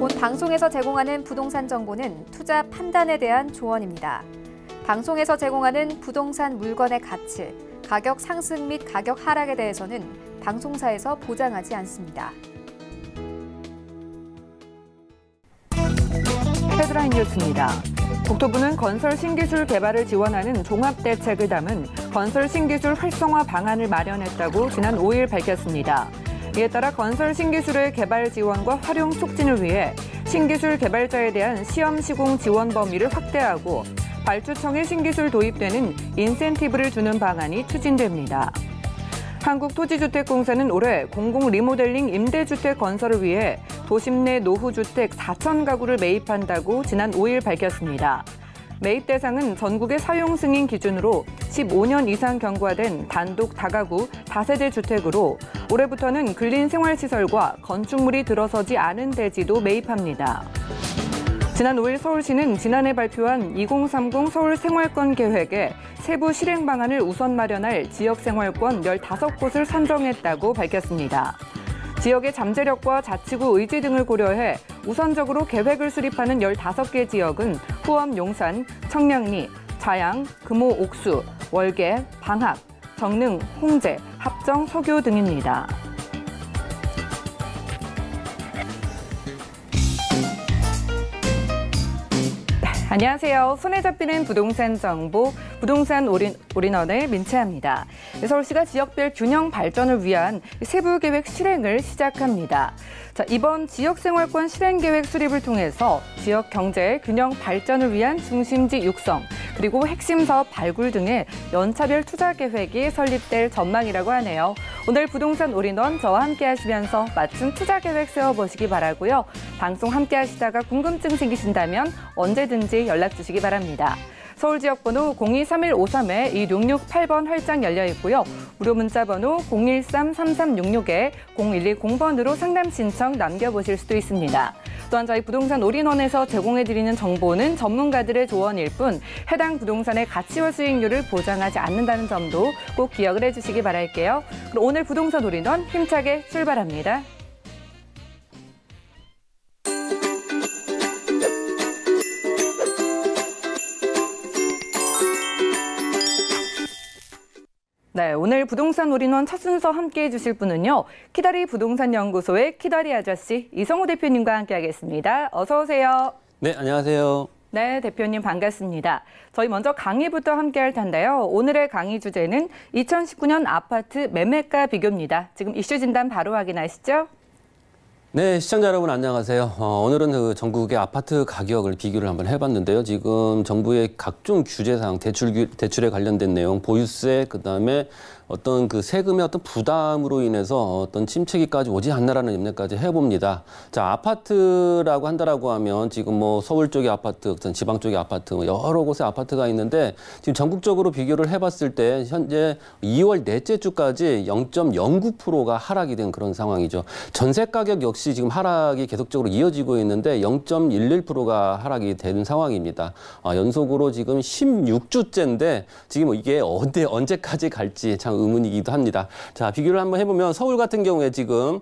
본 방송에서 제공하는 부동산 정보는 투자 판단에 대한 조언입니다. 방송에서 제공하는 부동산 물건의 가치, 가격 상승 및 가격 하락에 대해서는 방송사에서 보장하지 않습니다. 헤드라인 뉴스입니다. 국토부는 건설 신기술 개발을 지원하는 종합대책을 담은 건설 신기술 활성화 방안을 마련했다고 지난 5일 밝혔습니다. 이에 따라 건설 신기술의 개발 지원과 활용 촉진을 위해 신기술 개발자에 대한 시험 시공 지원 범위를 확대하고 발주청에 신기술 도입되는 인센티브를 주는 방안이 추진됩니다. 한국토지주택공사는 올해 공공 리모델링 임대주택 건설을 위해 도심 내 노후주택 4천 가구를 매입한다고 지난 5일 밝혔습니다. 매입 대상은 전국의 사용 승인 기준으로 15년 이상 경과된 단독 다가구 다세대 주택으로 올해부터는 근린 생활시설과 건축물이 들어서지 않은 대지도 매입합니다. 지난 5일 서울시는 지난해 발표한 2030 서울 생활권 계획에 세부 실행 방안을 우선 마련할 지역생활권 15곳을 선정했다고 밝혔습니다. 지역의 잠재력과 자치구 의지 등을 고려해 우선적으로 계획을 수립하는 15개 지역은 후엄 용산, 청량리, 자양, 금호 옥수, 월계, 방학, 정릉, 홍제, 합정, 서교 등입니다. 안녕하세요. 손에 잡히는 부동산 정보, 부동산 올인원의 민채합니다. 서울시가 지역별 균형 발전을 위한 세부 계획 실행을 시작합니다. 자, 이번 지역생활권 실행계획 수립을 통해서 지역 경제의 균형 발전을 위한 중심지 육성, 그리고 핵심 사업 발굴 등의 연차별 투자 계획이 설립될 전망이라고 하네요. 오늘 부동산 올인원 저와 함께 하시면서 맞춤 투자 계획 세워보시기 바라고요. 방송 함께 하시다가 궁금증 생기신다면 언제든지 연락 주시기 바랍니다. 서울 지역번호 023153-2668번 활짝 열려 있고요. 무료 문자번호 013-3366에 0110번으로 상담 신청 남겨보실 수도 있습니다. 또한 저희 부동산 올인원에서 제공해드리는 정보는 전문가들의 조언일 뿐 해당 부동산의 가치와 수익률을 보장하지 않는다는 점도 꼭 기억을 해주시기 바랄게요. 그럼 오늘 부동산 올인원 힘차게 출발합니다. 네, 오늘 부동산 올인원 첫 순서 함께해 주실 분은요. 키다리 부동산연구소의 키다리 아저씨 이성호 대표님과 함께하겠습니다. 어서 오세요. 네, 안녕하세요. 네, 대표님 반갑습니다. 저희 먼저 강의부터 함께할 텐데요. 오늘의 강의 주제는 2019년 아파트 매매가 비교입니다. 지금 이슈 진단 바로 확인하시죠. 네, 시청자 여러분 안녕하세요. 오늘은 그 전국의 아파트 가격을 비교를 한번 해봤는데요. 지금 정부의 각종 규제사항, 대출에 관련된 내용, 보유세, 그다음에 어떤 그 세금의 어떤 부담으로 인해서 어떤 침체기까지 오지 않나라는 염려까지 해봅니다. 자, 아파트라고 한다라고 하면 지금 뭐 서울 쪽의 아파트, 어떤 지방 쪽의 아파트, 여러 곳의 아파트가 있는데 지금 전국적으로 비교를 해봤을 때 현재 2월 넷째 주까지 0.09%가 하락이 된 그런 상황이죠. 전세 가격 역시 지금 하락이 계속적으로 이어지고 있는데 0.11%가 하락이 된 상황입니다. 연속으로 지금 16주째인데 지금 이게 언제까지 갈지 참 의문이기도 합니다. 자, 비교를 한번 해보면 서울 같은 경우에 지금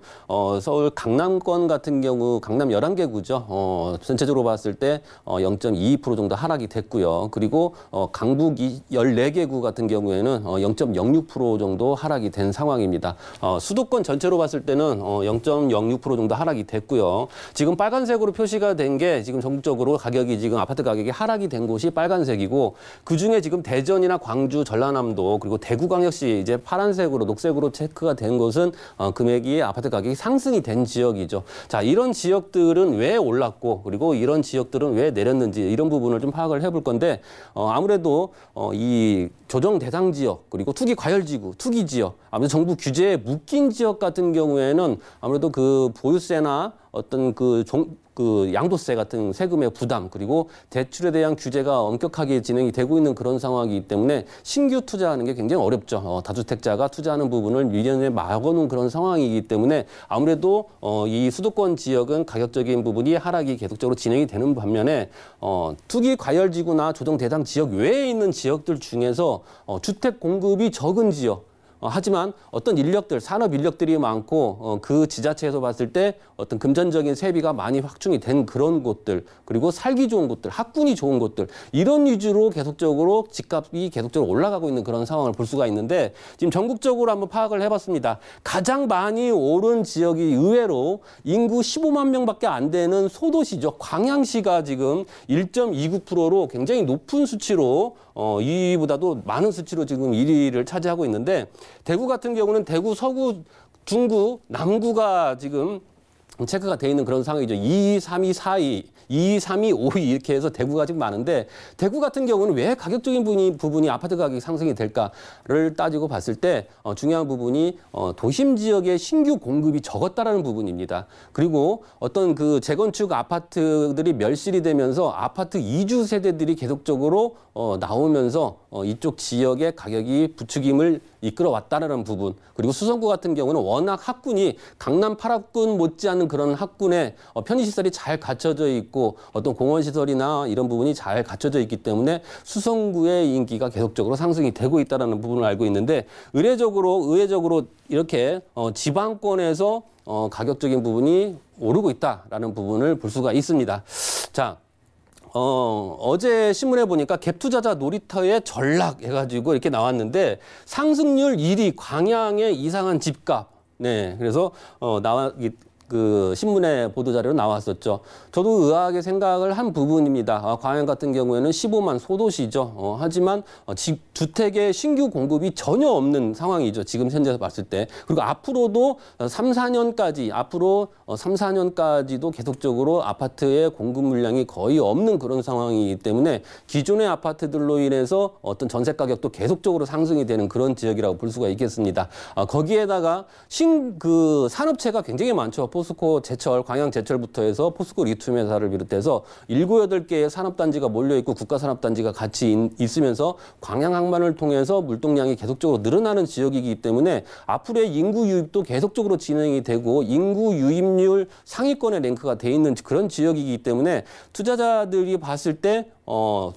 서울 강남권 같은 경우 강남 11개구죠. 전체적으로 봤을 때 0.22% 정도 하락이 됐고요. 그리고 강북 14개구 같은 경우에는 0.06% 정도 하락이 된 상황입니다. 수도권 전체로 봤을 때는 0.06% 정도 하락이 됐고요. 지금 빨간색으로 표시가 된 게 지금 전국적으로 가격이 지금 아파트 가격이 하락이 된 곳이 빨간색이고 그중에 지금 대전이나 광주, 전라남도 그리고 대구광역시 이제 파란색으로 녹색으로 체크가 된 곳은 금액이 아파트 가격이 상승이 된 지역이죠. 자, 이런 지역들은 왜 올랐고 그리고 이런 지역들은 왜 내렸는지 이런 부분을 좀 파악을 해볼 건데 아무래도 이 조정 대상 지역 그리고 투기 과열지구, 투기 지역 아무래도 정부 규제에 묶인 지역 같은 경우에는 아무래도 그 보유세나 어떤 그 양도세 같은 세금의 부담 그리고 대출에 대한 규제가 엄격하게 진행이 되고 있는 그런 상황이기 때문에 신규 투자하는 게 굉장히 어렵죠. 다주택자가 투자하는 부분을 미련에 막아놓은 그런 상황이기 때문에 아무래도 이 수도권 지역은 가격적인 부분이 하락이 계속적으로 진행이 되는 반면에 투기 과열지구나 조정 대상 지역 외에 있는 지역들 중에서 주택 공급이 적은 지역 하지만 어떤 인력들, 산업 인력들이 많고 그 지자체에서 봤을 때 어떤 금전적인 세비가 많이 확충이 된 그런 곳들, 그리고 살기 좋은 곳들, 학군이 좋은 곳들, 이런 위주로 계속적으로 집값이 계속적으로 올라가고 있는 그런 상황을 볼 수가 있는데, 지금 전국적으로 한번 파악을 해봤습니다. 가장 많이 오른 지역이 의외로 인구 15만 명밖에 안 되는 소도시죠. 광양시가 지금 1.29%로 굉장히 높은 수치로 2위보다도 많은 수치로 지금 1위를 차지하고 있는데, 대구 같은 경우는 대구, 서구, 중구, 남구가 지금 체크가 돼 있는 그런 상황이죠. 2위, 3위, 4위, 2위, 3위, 5위 이렇게 해서 대구가 지금 많은데, 대구 같은 경우는 왜 가격적인 부분이 아파트 가격이 상승이 될까를 따지고 봤을 때 중요한 부분이 도심 지역의 신규 공급이 적었다라는 부분입니다. 그리고 어떤 그 재건축 아파트들이 멸실이 되면서 아파트 이주 세대들이 계속적으로 나오면서 이쪽 지역의 가격이 부추김을 이끌어왔다는 부분, 그리고 수성구 같은 경우는 워낙 학군이 강남 8학군 못지않은 그런 학군에 편의시설이 잘 갖춰져 있고 어떤 공원시설이나 이런 부분이 잘 갖춰져 있기 때문에 수성구의 인기가 계속적으로 상승이 되고 있다는 부분을 알고 있는데, 의외적으로 이렇게 지방권에서 가격적인 부분이 오르고 있다라는 부분을 볼 수가 있습니다. 자, 어제 신문에 보니까 갭투자자 놀이터의 전락 해가지고 이렇게 나왔는데, 상승률 1위 광양의 이상한 집값. 네, 그래서 그 신문에 보도자료로 나왔었죠. 저도 의아하게 생각을 한 부분입니다. 광양 같은 경우에는 15만 소도시죠. 하지만 주택의 신규 공급이 전혀 없는 상황이죠. 지금 현재 봤을 때. 그리고 앞으로도 3, 4년까지도 계속적으로 아파트의 공급 물량이 거의 없는 그런 상황이기 때문에 기존의 아파트들로 인해서 어떤 전세 가격도 계속적으로 상승이 되는 그런 지역이라고 볼 수가 있겠습니다. 거기에다가 그 산업체가 굉장히 많죠. 포스코 제철, 광양 제철부터 해서 포스코 리튬 회사를 비롯해서 7, 8개의 산업단지가 몰려있고 국가산업단지가 같이 있으면서 광양 항만을 통해서 물동량이 계속적으로 늘어나는 지역이기 때문에 앞으로의 인구 유입도 계속적으로 진행이 되고 인구 유입률 상위권에 랭크가 돼 있는 그런 지역이기 때문에 투자자들이 봤을 때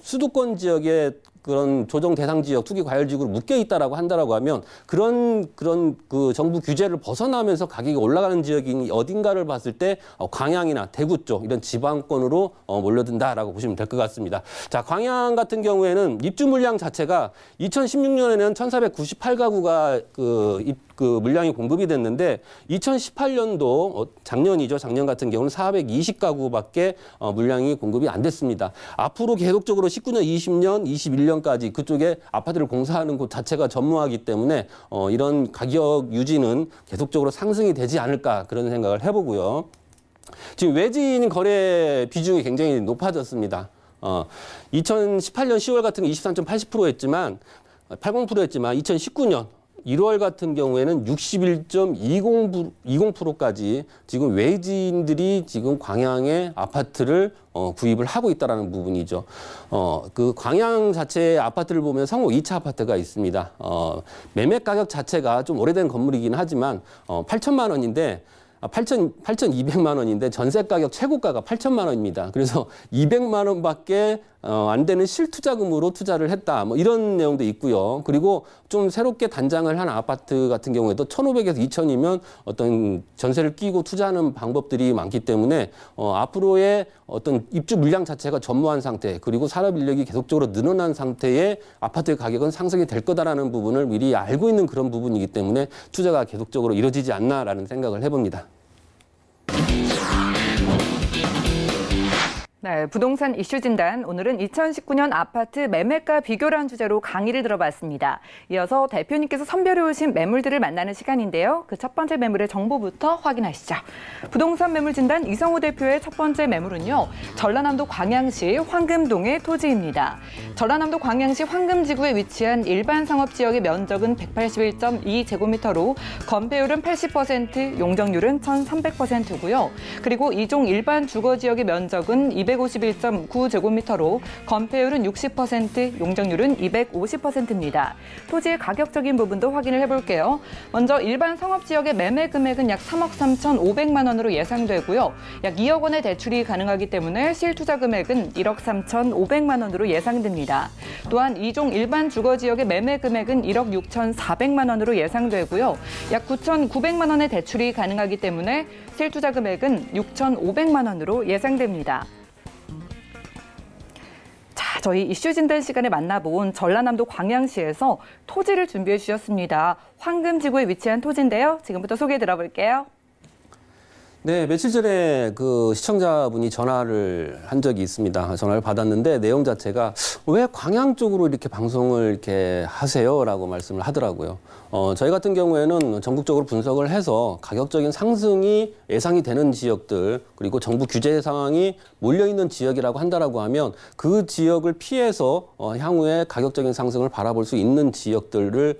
수도권 지역의 그런 조정 대상 지역, 투기 과열 지역으로 묶여 있다라고 한다라고 하면 그런 그 정부 규제를 벗어나면서 가격이 올라가는 지역이 어딘가를 봤을 때 광양이나 대구 쪽 이런 지방권으로 몰려든다라고 보시면 될 것 같습니다. 자, 광양 같은 경우에는 입주 물량 자체가 2016년에는 1,498가구가 그 물량이 공급이 됐는데 2018년도 작년이죠. 작년 같은 경우는 420가구밖에 물량이 공급이 안 됐습니다. 앞으로 계속적으로 19년, 20년, 21년까지 그쪽에 아파트를 공사하는 곳 자체가 전무하기 때문에 이런 가격 유지는 계속적으로 상승이 되지 않을까 그런 생각을 해보고요. 지금 외진 거래 비중이 굉장히 높아졌습니다. 2018년 10월 같은 게 23.80%였지만 2019년 1월 같은 경우에는 61.20%까지 지금 외지인들이 지금 광양의 아파트를 구입을 하고 있다는 부분이죠. 그 광양 자체의 아파트를 보면 성호 2차 아파트가 있습니다. 매매 가격 자체가 좀 오래된 건물이긴 하지만 8천만 원인데 8,200만 원인데 전세 가격 최고가가 8천만 원입니다. 그래서 200만 원밖에 안 되는 실투자금으로 투자를 했다. 뭐 이런 내용도 있고요. 그리고 좀 새롭게 단장을 한 아파트 같은 경우에도 1,500에서 2,000이면 어떤 전세를 끼고 투자하는 방법들이 많기 때문에 앞으로의 어떤 입주 물량 자체가 전무한 상태, 그리고 산업 인력이 계속적으로 늘어난 상태의 아파트의 가격은 상승이 될 거다라는 부분을 미리 알고 있는 그런 부분이기 때문에 투자가 계속적으로 이루어지지 않나라는 생각을 해봅니다. 네, 부동산 이슈 진단. 오늘은 2019년 아파트 매매가 비교라는 주제로 강의를 들어봤습니다. 이어서 대표님께서 선별해 오신 매물들을 만나는 시간인데요. 그 첫 번째 매물의 정보부터 확인하시죠. 부동산 매물 진단 이성우 대표의 첫 번째 매물은요. 전라남도 광양시 황금동의 토지입니다. 전라남도 광양시 황금지구에 위치한 일반 상업지역의 면적은 181.2제곱미터로 건폐율은 80%, 용적률은 1,300%고요. 그리고 이종 일반 주거지역의 면적은 250 251.9제곱미터로 건폐율은 60%, 용적률은 250%입니다. 토지의 가격적인 부분도 확인을 해볼게요. 먼저 일반 상업지역의 매매 금액은 약 3억 3,500만 원으로 예상되고요. 약 2억 원의 대출이 가능하기 때문에 실투자 금액은 1억 3,500만 원으로 예상됩니다. 또한 2종 일반 주거지역의 매매 금액은 1억 6,400만 원으로 예상되고요. 약 9,900만 원의 대출이 가능하기 때문에 실투자 금액은 6,500만 원으로 예상됩니다. 자, 저희 이슈 진단 시간에 만나본 전라남도 광양시에서 토지를 준비해 주셨습니다. 황금지구에 위치한 토지인데요. 지금부터 소개 들어볼게요. 네, 며칠 전에 그 시청자분이 전화를 한 적이 있습니다. 전화를 받았는데 내용 자체가 왜 광양 쪽으로 이렇게 방송을 이렇게 하세요라고 말씀을 하더라고요. 저희 같은 경우에는 전국적으로 분석을 해서 가격적인 상승이 예상이 되는 지역들, 그리고 정부 규제 상황이 몰려있는 지역이라고 한다라고 하면 그 지역을 피해서 향후에 가격적인 상승을 바라볼 수 있는 지역들을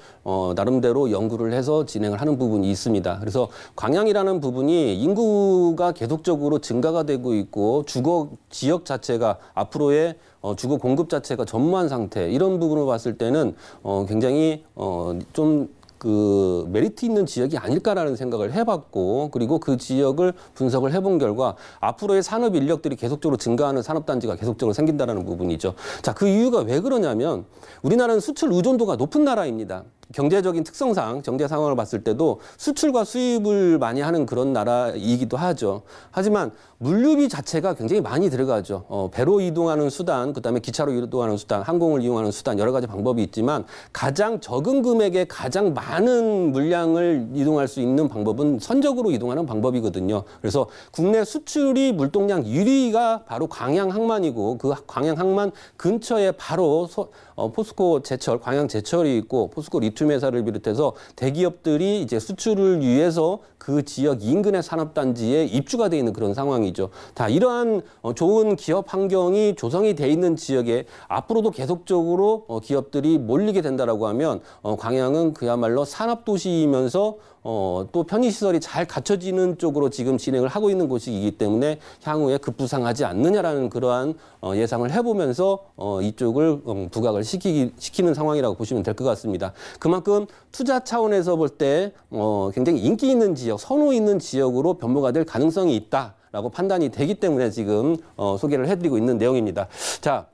나름대로 연구를 해서 진행을 하는 부분이 있습니다. 그래서 광양이라는 부분이 인구가 계속적으로 증가가 되고 있고 주거 지역 자체가 앞으로의 주거 공급 자체가 전무한 상태, 이런 부분을 봤을 때는 굉장히 좀 메리트 있는 지역이 아닐까라는 생각을 해봤고, 그리고 그 지역을 분석을 해본 결과 앞으로의 산업 인력들이 계속적으로 증가하는 산업단지가 계속적으로 생긴다는 부분이죠. 자, 그 이유가 왜 그러냐면 우리나라는 수출 의존도가 높은 나라입니다. 경제적인 특성상 경제 상황을 봤을 때도 수출과 수입을 많이 하는 그런 나라이기도 하죠. 하지만 물류비 자체가 굉장히 많이 들어가죠. 배로 이동하는 수단, 그다음에 기차로 이동하는 수단, 항공을 이용하는 수단, 여러 가지 방법이 있지만 가장 적은 금액에 가장 많은 물량을 이동할 수 있는 방법은 선적으로 이동하는 방법이거든요. 그래서 국내 수출이 물동량 1위가 바로 광양 항만이고, 그 광양 항만 근처에 바로 포스코 제철, 광양 제철이 있고, 포스코 리튬 회사를 비롯해서 대기업들이 이제 수출을 위해서 그 지역 인근의 산업단지에 입주가 돼 있는 그런 상황이죠. 다 이러한 좋은 기업 환경이 조성이 돼 있는 지역에 앞으로도 계속적으로 기업들이 몰리게 된다라고 하면 광양은 그야말로 산업도시이면서 또 편의시설이 잘 갖춰지는 쪽으로 지금 진행을 하고 있는 곳이기 때문에 향후에 급부상하지 않느냐라는 그러한 예상을 해보면서 이쪽을 부각을 시키는 상황이라고 보시면 될 것 같습니다. 그만큼 투자 차원에서 볼 때 굉장히 인기 있는 지역, 선호 있는 지역으로 변모가 될 가능성이 있다라고 판단이 되기 때문에 지금 소개를 해드리고 있는 내용입니다. 자,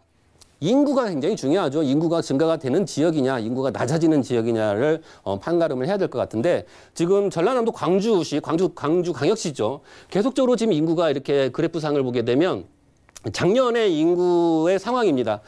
인구가 굉장히 중요하죠. 인구가 증가가 되는 지역이냐, 인구가 낮아지는 지역이냐를 판가름을 해야 될 것 같은데, 지금 전라남도 광주시, 광주광역시죠. 계속적으로 지금 인구가 이렇게 그래프상을 보게 되면 작년의 인구의 상황입니다.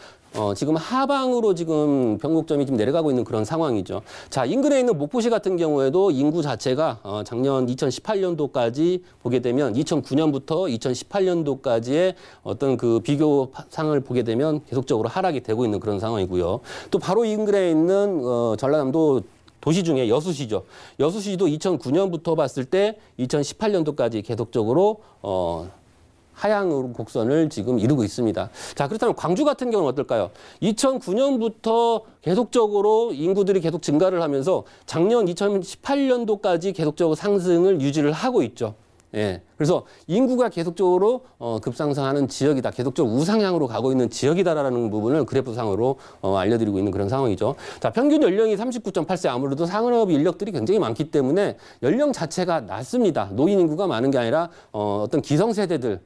지금 하방으로 지금 변곡점이 좀 내려가고 있는 그런 상황이죠. 자, 인근에 있는 목포시 같은 경우에도 인구 자체가 작년 2018년도까지 보게 되면 2009년부터 2018년도까지의 어떤 그 비교상을 보게 되면 계속적으로 하락이 되고 있는 그런 상황이고요. 또 바로 인근에 있는 전라남도 도시 중에 여수시죠. 여수시도 2009년부터 봤을 때 2018년도까지 계속적으로 하향으로 곡선을 지금 이루고 있습니다. 자, 그렇다면 광주 같은 경우는 어떨까요? 2009년부터 계속적으로 인구들이 계속 증가를 하면서 작년 2018년도까지 계속적으로 상승을 유지를 하고 있죠. 예. 그래서 인구가 계속적으로 급상승하는 지역이다. 계속적으로 우상향으로 가고 있는 지역이다라는 부분을 그래프상으로 알려드리고 있는 그런 상황이죠. 자, 평균 연령이 39.8세, 아무래도 산업 인력들이 굉장히 많기 때문에 연령 자체가 낮습니다. 노인 인구가 많은 게 아니라 어떤 기성세대들,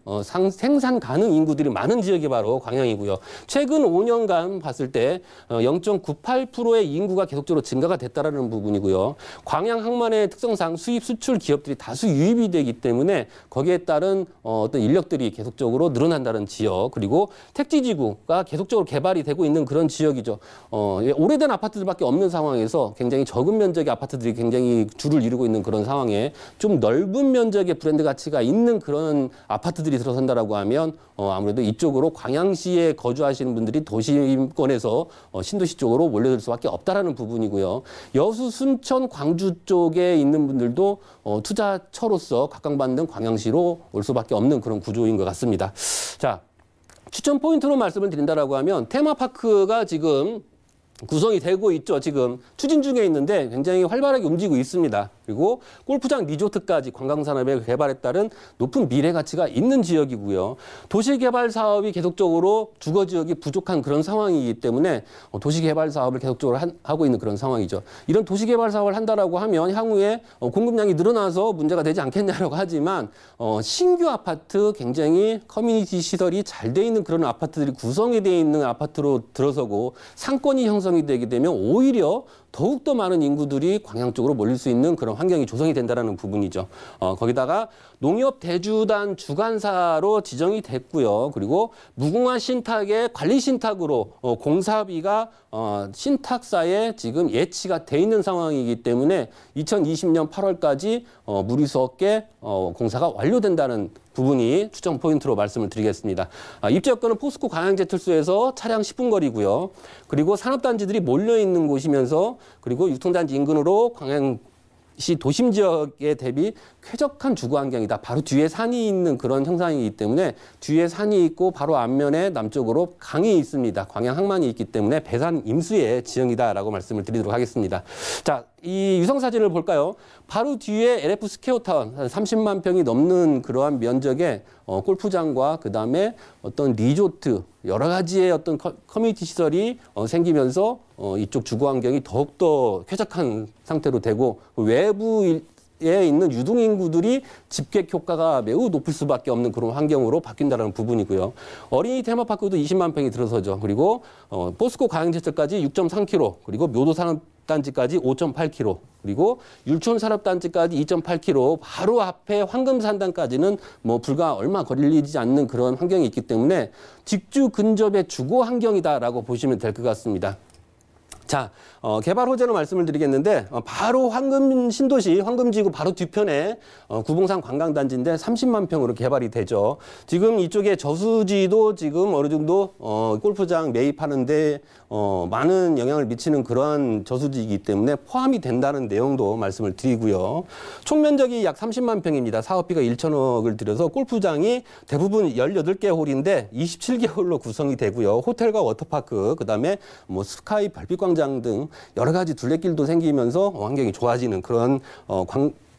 생산 가능 인구들이 많은 지역이 바로 광양이고요. 최근 5년간 봤을 때 0.98%의 인구가 계속적으로 증가가 됐다라는 부분이고요. 광양 항만의 특성상 수입 수출 기업들이 다수 유입이 되기 때문에 거기에 따른 어떤 인력들이 계속적으로 늘어난다는 지역, 그리고 택지지구가 계속적으로 개발이 되고 있는 그런 지역이죠. 오래된 아파트들밖에 없는 상황에서 굉장히 적은 면적의 아파트들이 굉장히 줄을 이루고 있는 그런 상황에 좀 넓은 면적의 브랜드 가치가 있는 그런 아파트들이 들어선다라고 하면 아무래도 이쪽으로 광양시에 거주하시는 분들이 도심권에서 신도시 쪽으로 몰려들 수밖에 없다라는 부분이고요. 여수, 순천, 광주 쪽에 있는 분들도 투자처로서 각광받는 광양시로 올 수밖에 없는 그런 구조인 것 같습니다. 자, 추천 포인트로 말씀을 드린다라고 하면 테마파크가 지금 구성이 되고 있죠. 지금 추진 중에 있는데 굉장히 활발하게 움직이고 있습니다. 그리고 골프장 리조트까지 관광산업의 개발에 따른 높은 미래 가치가 있는 지역이고요. 도시개발 사업이 계속적으로 주거 지역이 부족한 그런 상황이기 때문에 도시개발 사업을 계속적으로 하고 있는 그런 상황이죠. 이런 도시개발 사업을 한다라고 하면 향후에 공급량이 늘어나서 문제가 되지 않겠냐라고 하지만 신규 아파트 굉장히 커뮤니티 시설이 잘 돼 있는 그런 아파트들이 구성이 돼 있는 아파트로 들어서고 상권이 형성이 되게 되면 오히려 더욱더 많은 인구들이 광양 쪽으로 몰릴 수 있는 그런 환경이 조성이 된다는 부분이죠. 거기다가 농협 대주단 주관사로 지정이 됐고요. 그리고 무궁화 신탁의 관리 신탁으로 공사비가 신탁사에 지금 예치가 돼 있는 상황이기 때문에 2020년 8월까지 무리수 없게 공사가 완료된다는 부분이 추정 포인트로 말씀을 드리겠습니다. 입지 여건은 포스코 광양제철소에서 차량 10분 거리고요. 그리고 산업단지들이 몰려있는 곳이면서 그리고 유통단지 인근으로 광양시 도심 지역에 대비 쾌적한 주거 환경이다. 바로 뒤에 산이 있는 그런 형상이기 때문에 뒤에 산이 있고 바로 앞면에 남쪽으로 강이 있습니다. 광양 항만이 있기 때문에 배산 임수의 지형이다라고 말씀을 드리도록 하겠습니다. 자, 이 유성 사진을 볼까요? 바로 뒤에 LF 스퀘어타운 30만 평이 넘는 그러한 면적의 골프장과 그다음에 어떤 리조트 여러 가지의 어떤 커뮤니티 시설이 생기면서 이쪽 주거 환경이 더욱더 쾌적한 상태로 되고 외부에 있는 유동인구들이 집객 효과가 매우 높을 수밖에 없는 그런 환경으로 바뀐다는 부분이고요. 어린이 테마파크도 20만 평이 들어서죠. 그리고 포스코 광양제철까지 6.3km, 그리고 묘도산업단지까지 5.8km, 그리고 율촌산업단지까지 2.8km, 바로 앞에 황금산단까지는 뭐 불과 얼마 걸리지 않는 그런 환경이 있기 때문에 직주 근접의 주거 환경이다라고 보시면 될 것 같습니다. 자, 개발 호재로 말씀을 드리겠는데 바로 황금 신도시, 황금지구 바로 뒤편에 구봉산 관광단지인데 30만 평으로 개발이 되죠. 지금 이쪽에 저수지도 지금 어느 정도 골프장 매입하는데 많은 영향을 미치는 그러한 저수지이기 때문에 포함이 된다는 내용도 말씀을 드리고요. 총 면적이 약 30만 평입니다. 사업비가 1천억을 들여서 골프장이 대부분 18개 홀인데 27개 홀로 구성이 되고요. 호텔과 워터파크, 그다음에 뭐 스카이 별빛광장 등 여러 가지 둘레길도 생기면서 환경이 좋아지는 그런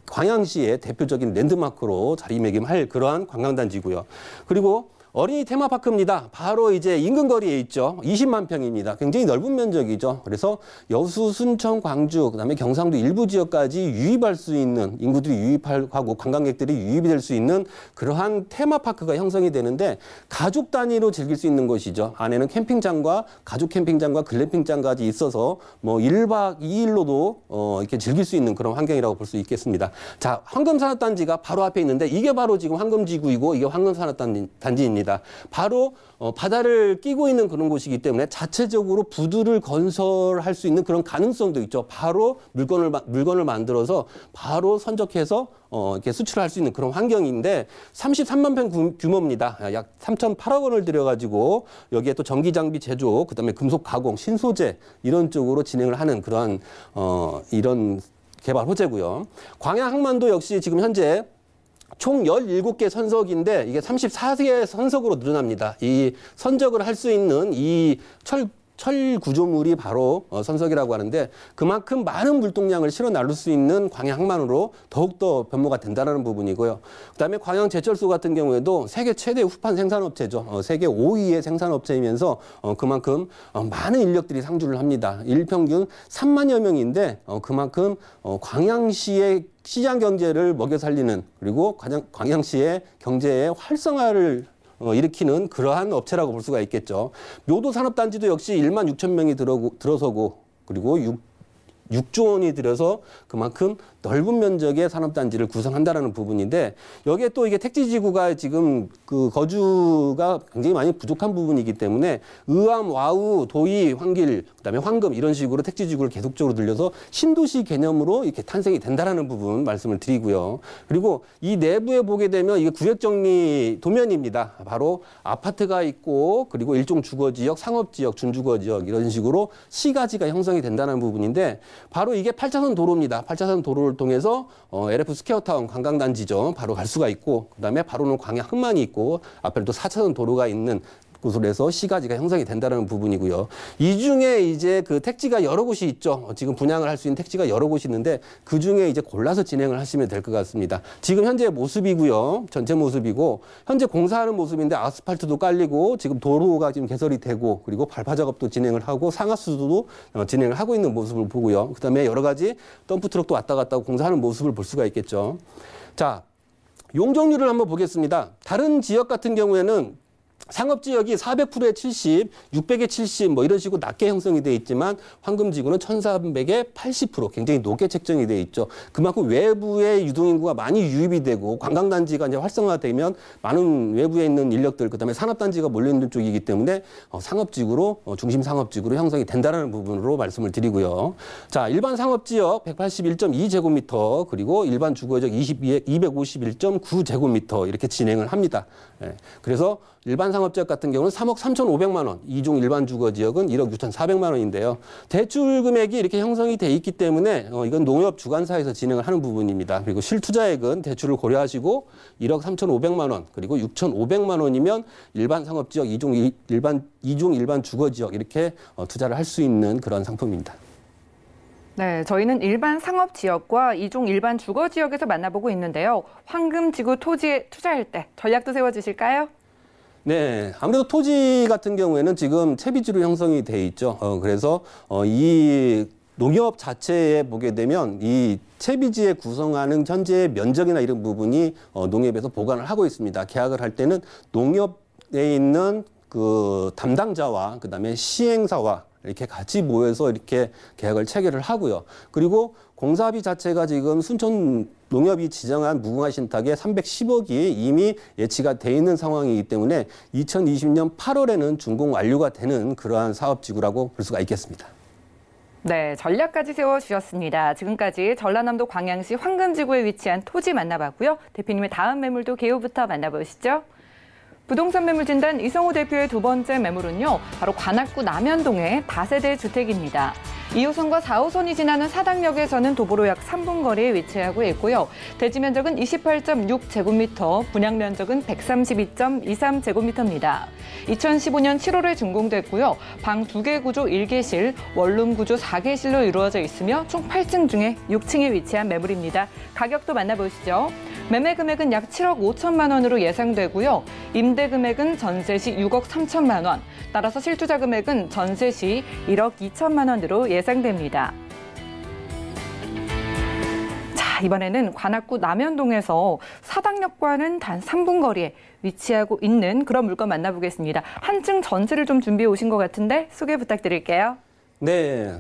광양시의 대표적인 랜드마크로 자리매김할 그러한 관광단지고요. 그리고 어린이 테마파크입니다. 바로 이제 인근 거리에 있죠. 20만 평입니다. 굉장히 넓은 면적이죠. 그래서 여수, 순천, 광주, 그다음에 경상도 일부 지역까지 유입할 수 있는 인구들이 유입하고 관광객들이 유입이 될 수 있는 그러한 테마파크가 형성이 되는데 가족 단위로 즐길 수 있는 곳이죠. 안에는 캠핑장과 가족 캠핑장과 글램핑장까지 있어서 뭐 1박 2일로도 이렇게 즐길 수 있는 그런 환경이라고 볼 수 있겠습니다. 자, 황금산업단지가 바로 앞에 있는데 이게 바로 지금 황금지구이고 이게 황금산업단지입니다. 바로 바다를 끼고 있는 그런 곳이기 때문에 자체적으로 부두를 건설할 수 있는 그런 가능성도 있죠. 바로 물건을 만들어서 바로 선적해서 이렇게 수출할 수 있는 그런 환경인데 33만 평 규모입니다. 약 3,800억 원을 들여가지고 여기에 또 전기 장비 제조, 그다음에 금속 가공, 신소재 이런 쪽으로 진행을 하는 그러한 이런 개발 호재고요. 광양 항만도 역시 지금 현재 총 17개 선석인데 이게 34개 선석으로 늘어납니다. 이 선적을 할 수 있는 이 철 구조물이 바로 선석이라고 하는데 그만큼 많은 물동량을 실어 나를 수 있는 광양 항만으로 더욱더 변모가 된다는 부분이고요. 그다음에 광양제철소 같은 경우에도 세계 최대 후판 생산업체죠. 세계 5위의 생산업체이면서 그만큼 많은 인력들이 상주를 합니다. 일평균 3만여 명인데 그만큼 광양시의 시장 경제를 먹여 살리는 그리고 광양시의 경제의 활성화를 일으키는 그러한 업체라고 볼 수가 있겠죠. 묘도 산업단지도 역시 1만 6천 명이 들어서고 그리고 6조 원이 들여서 그만큼 넓은 면적의 산업단지를 구성한다라는 부분인데 여기에 또 이게 택지지구가 지금 그 거주가 굉장히 많이 부족한 부분이기 때문에 의암, 와우, 도이, 황길, 그다음에 황금 이런 식으로 택지지구를 계속적으로 늘려서 신도시 개념으로 이렇게 탄생이 된다라는 부분 말씀을 드리고요. 그리고 이 내부에 보게 되면 이게 구획정리 도면입니다. 바로 아파트가 있고 그리고 일종 주거지역, 상업지역, 준주거지역 이런 식으로 시가지가 형성이 된다는 부분인데 바로 이게 8차선 도로입니다. 8차선 도로를 통해서 LF 스퀘어타운 관광단지죠. 바로 갈 수가 있고 그다음에 바로는 광양 항만이 있고 앞에 또 4차선 도로가 있는 곳으로 해서 시가지가 형성이 된다는 부분이고요. 이 중에 이제 그 택지가 여러 곳이 있죠. 지금 분양을 할 수 있는 택지가 여러 곳이 있는데 그 중에 이제 골라서 진행을 하시면 될 것 같습니다. 지금 현재 모습이고요. 전체 모습이고 현재 공사하는 모습인데 아스팔트도 깔리고 지금 도로가 지금 개설이 되고 그리고 발파 작업도 진행을 하고 상하수도도 진행을 하고 있는 모습을 보고요. 그다음에 여러 가지 덤프트럭도 왔다 갔다 하고 공사하는 모습을 볼 수가 있겠죠. 자, 용적률을 한번 보겠습니다. 다른 지역 같은 경우에는 상업지역이 400%에 70, 600에 70 뭐 이런 식으로 낮게 형성이 돼 있지만 황금지구는 1300에 80% 굉장히 높게 책정이 돼 있죠. 그만큼 외부의 유동인구가 많이 유입이 되고 관광단지가 이제 활성화되면 많은 외부에 있는 인력들 그다음에 산업단지가 몰려있는 쪽이기 때문에 상업지구로 중심 상업지구로 형성이 된다는 부분으로 말씀을 드리고요. 자, 일반 상업지역 181.2제곱미터 그리고 일반 주거지역 251.9제곱미터 이렇게 진행을 합니다. 예, 그래서 일반 상업지역 같은 경우는 3억 3,500만 원, 이종 일반 주거지역은 1억 6,400만 원인데요. 대출 금액이 이렇게 형성이 돼 있기 때문에 이건 농협 주관사에서 진행을 하는 부분입니다. 그리고 실투자액은 대출을 고려하시고 1억 3,500만 원, 그리고 6,500만 원이면 일반 상업지역, 이종 일반 주거지역 이렇게 투자를 할 수 있는 그런 상품입니다. 네, 저희는 일반 상업지역과 이종 일반 주거지역에서 만나보고 있는데요. 황금지구 토지에 투자할 때 전략도 세워주실까요? 네, 아무래도 토지 같은 경우에는 지금 채비지로 형성이 돼 있죠. 그래서 이 농협 자체에 보게 되면 이 채비지에 구성하는 현재 면적이나 이런 부분이 농협에서 보관을 하고 있습니다. 계약을 할 때는 농협에 있는 그 담당자와 그다음에 시행사와 이렇게 같이 모여서 이렇게 계약을 체결을 하고요. 그리고 공사비 자체가 지금 순천 농협이 지정한 무궁화 신탁에 310억이 이미 예치가 돼 있는 상황이기 때문에 2020년 8월에는 준공 완료가 되는 그러한 사업지구라고 볼 수가 있겠습니다. 네, 전략까지 세워주셨습니다. 지금까지 전라남도 광양시 황금지구에 위치한 토지 만나봤고요. 대표님의 다음 매물도 개요부터 만나보시죠. 부동산 매물 진단 이성호 대표의 두 번째 매물은요, 바로 관악구 남현동의 다세대 주택입니다. 2호선과 4호선이 지나는 사당역에서는 도보로 약 3분 거리에 위치하고 있고요. 대지 면적은 28.6제곱미터, 분양 면적은 132.23제곱미터입니다. 2015년 7월에 준공됐고요. 방 2개 구조 1개실, 원룸 구조 4개실로 이루어져 있으며 총 8층 중에 6층에 위치한 매물입니다. 가격도 만나보시죠. 매매 금액은 약 7억 5천만 원으로 예상되고요. 임대 금액은 전세 시 6억 3천만 원, 따라서 실투자 금액은 전세 시 1억 2천만 원으로 예상됩니다. 자, 이번에는 관악구 남현동에서 사당역과는 단 3분 거리에 위치하고 있는 그런 물건 만나보겠습니다. 한층 전세를 좀 준비해 오신 것 같은데 소개 부탁드릴게요. 네.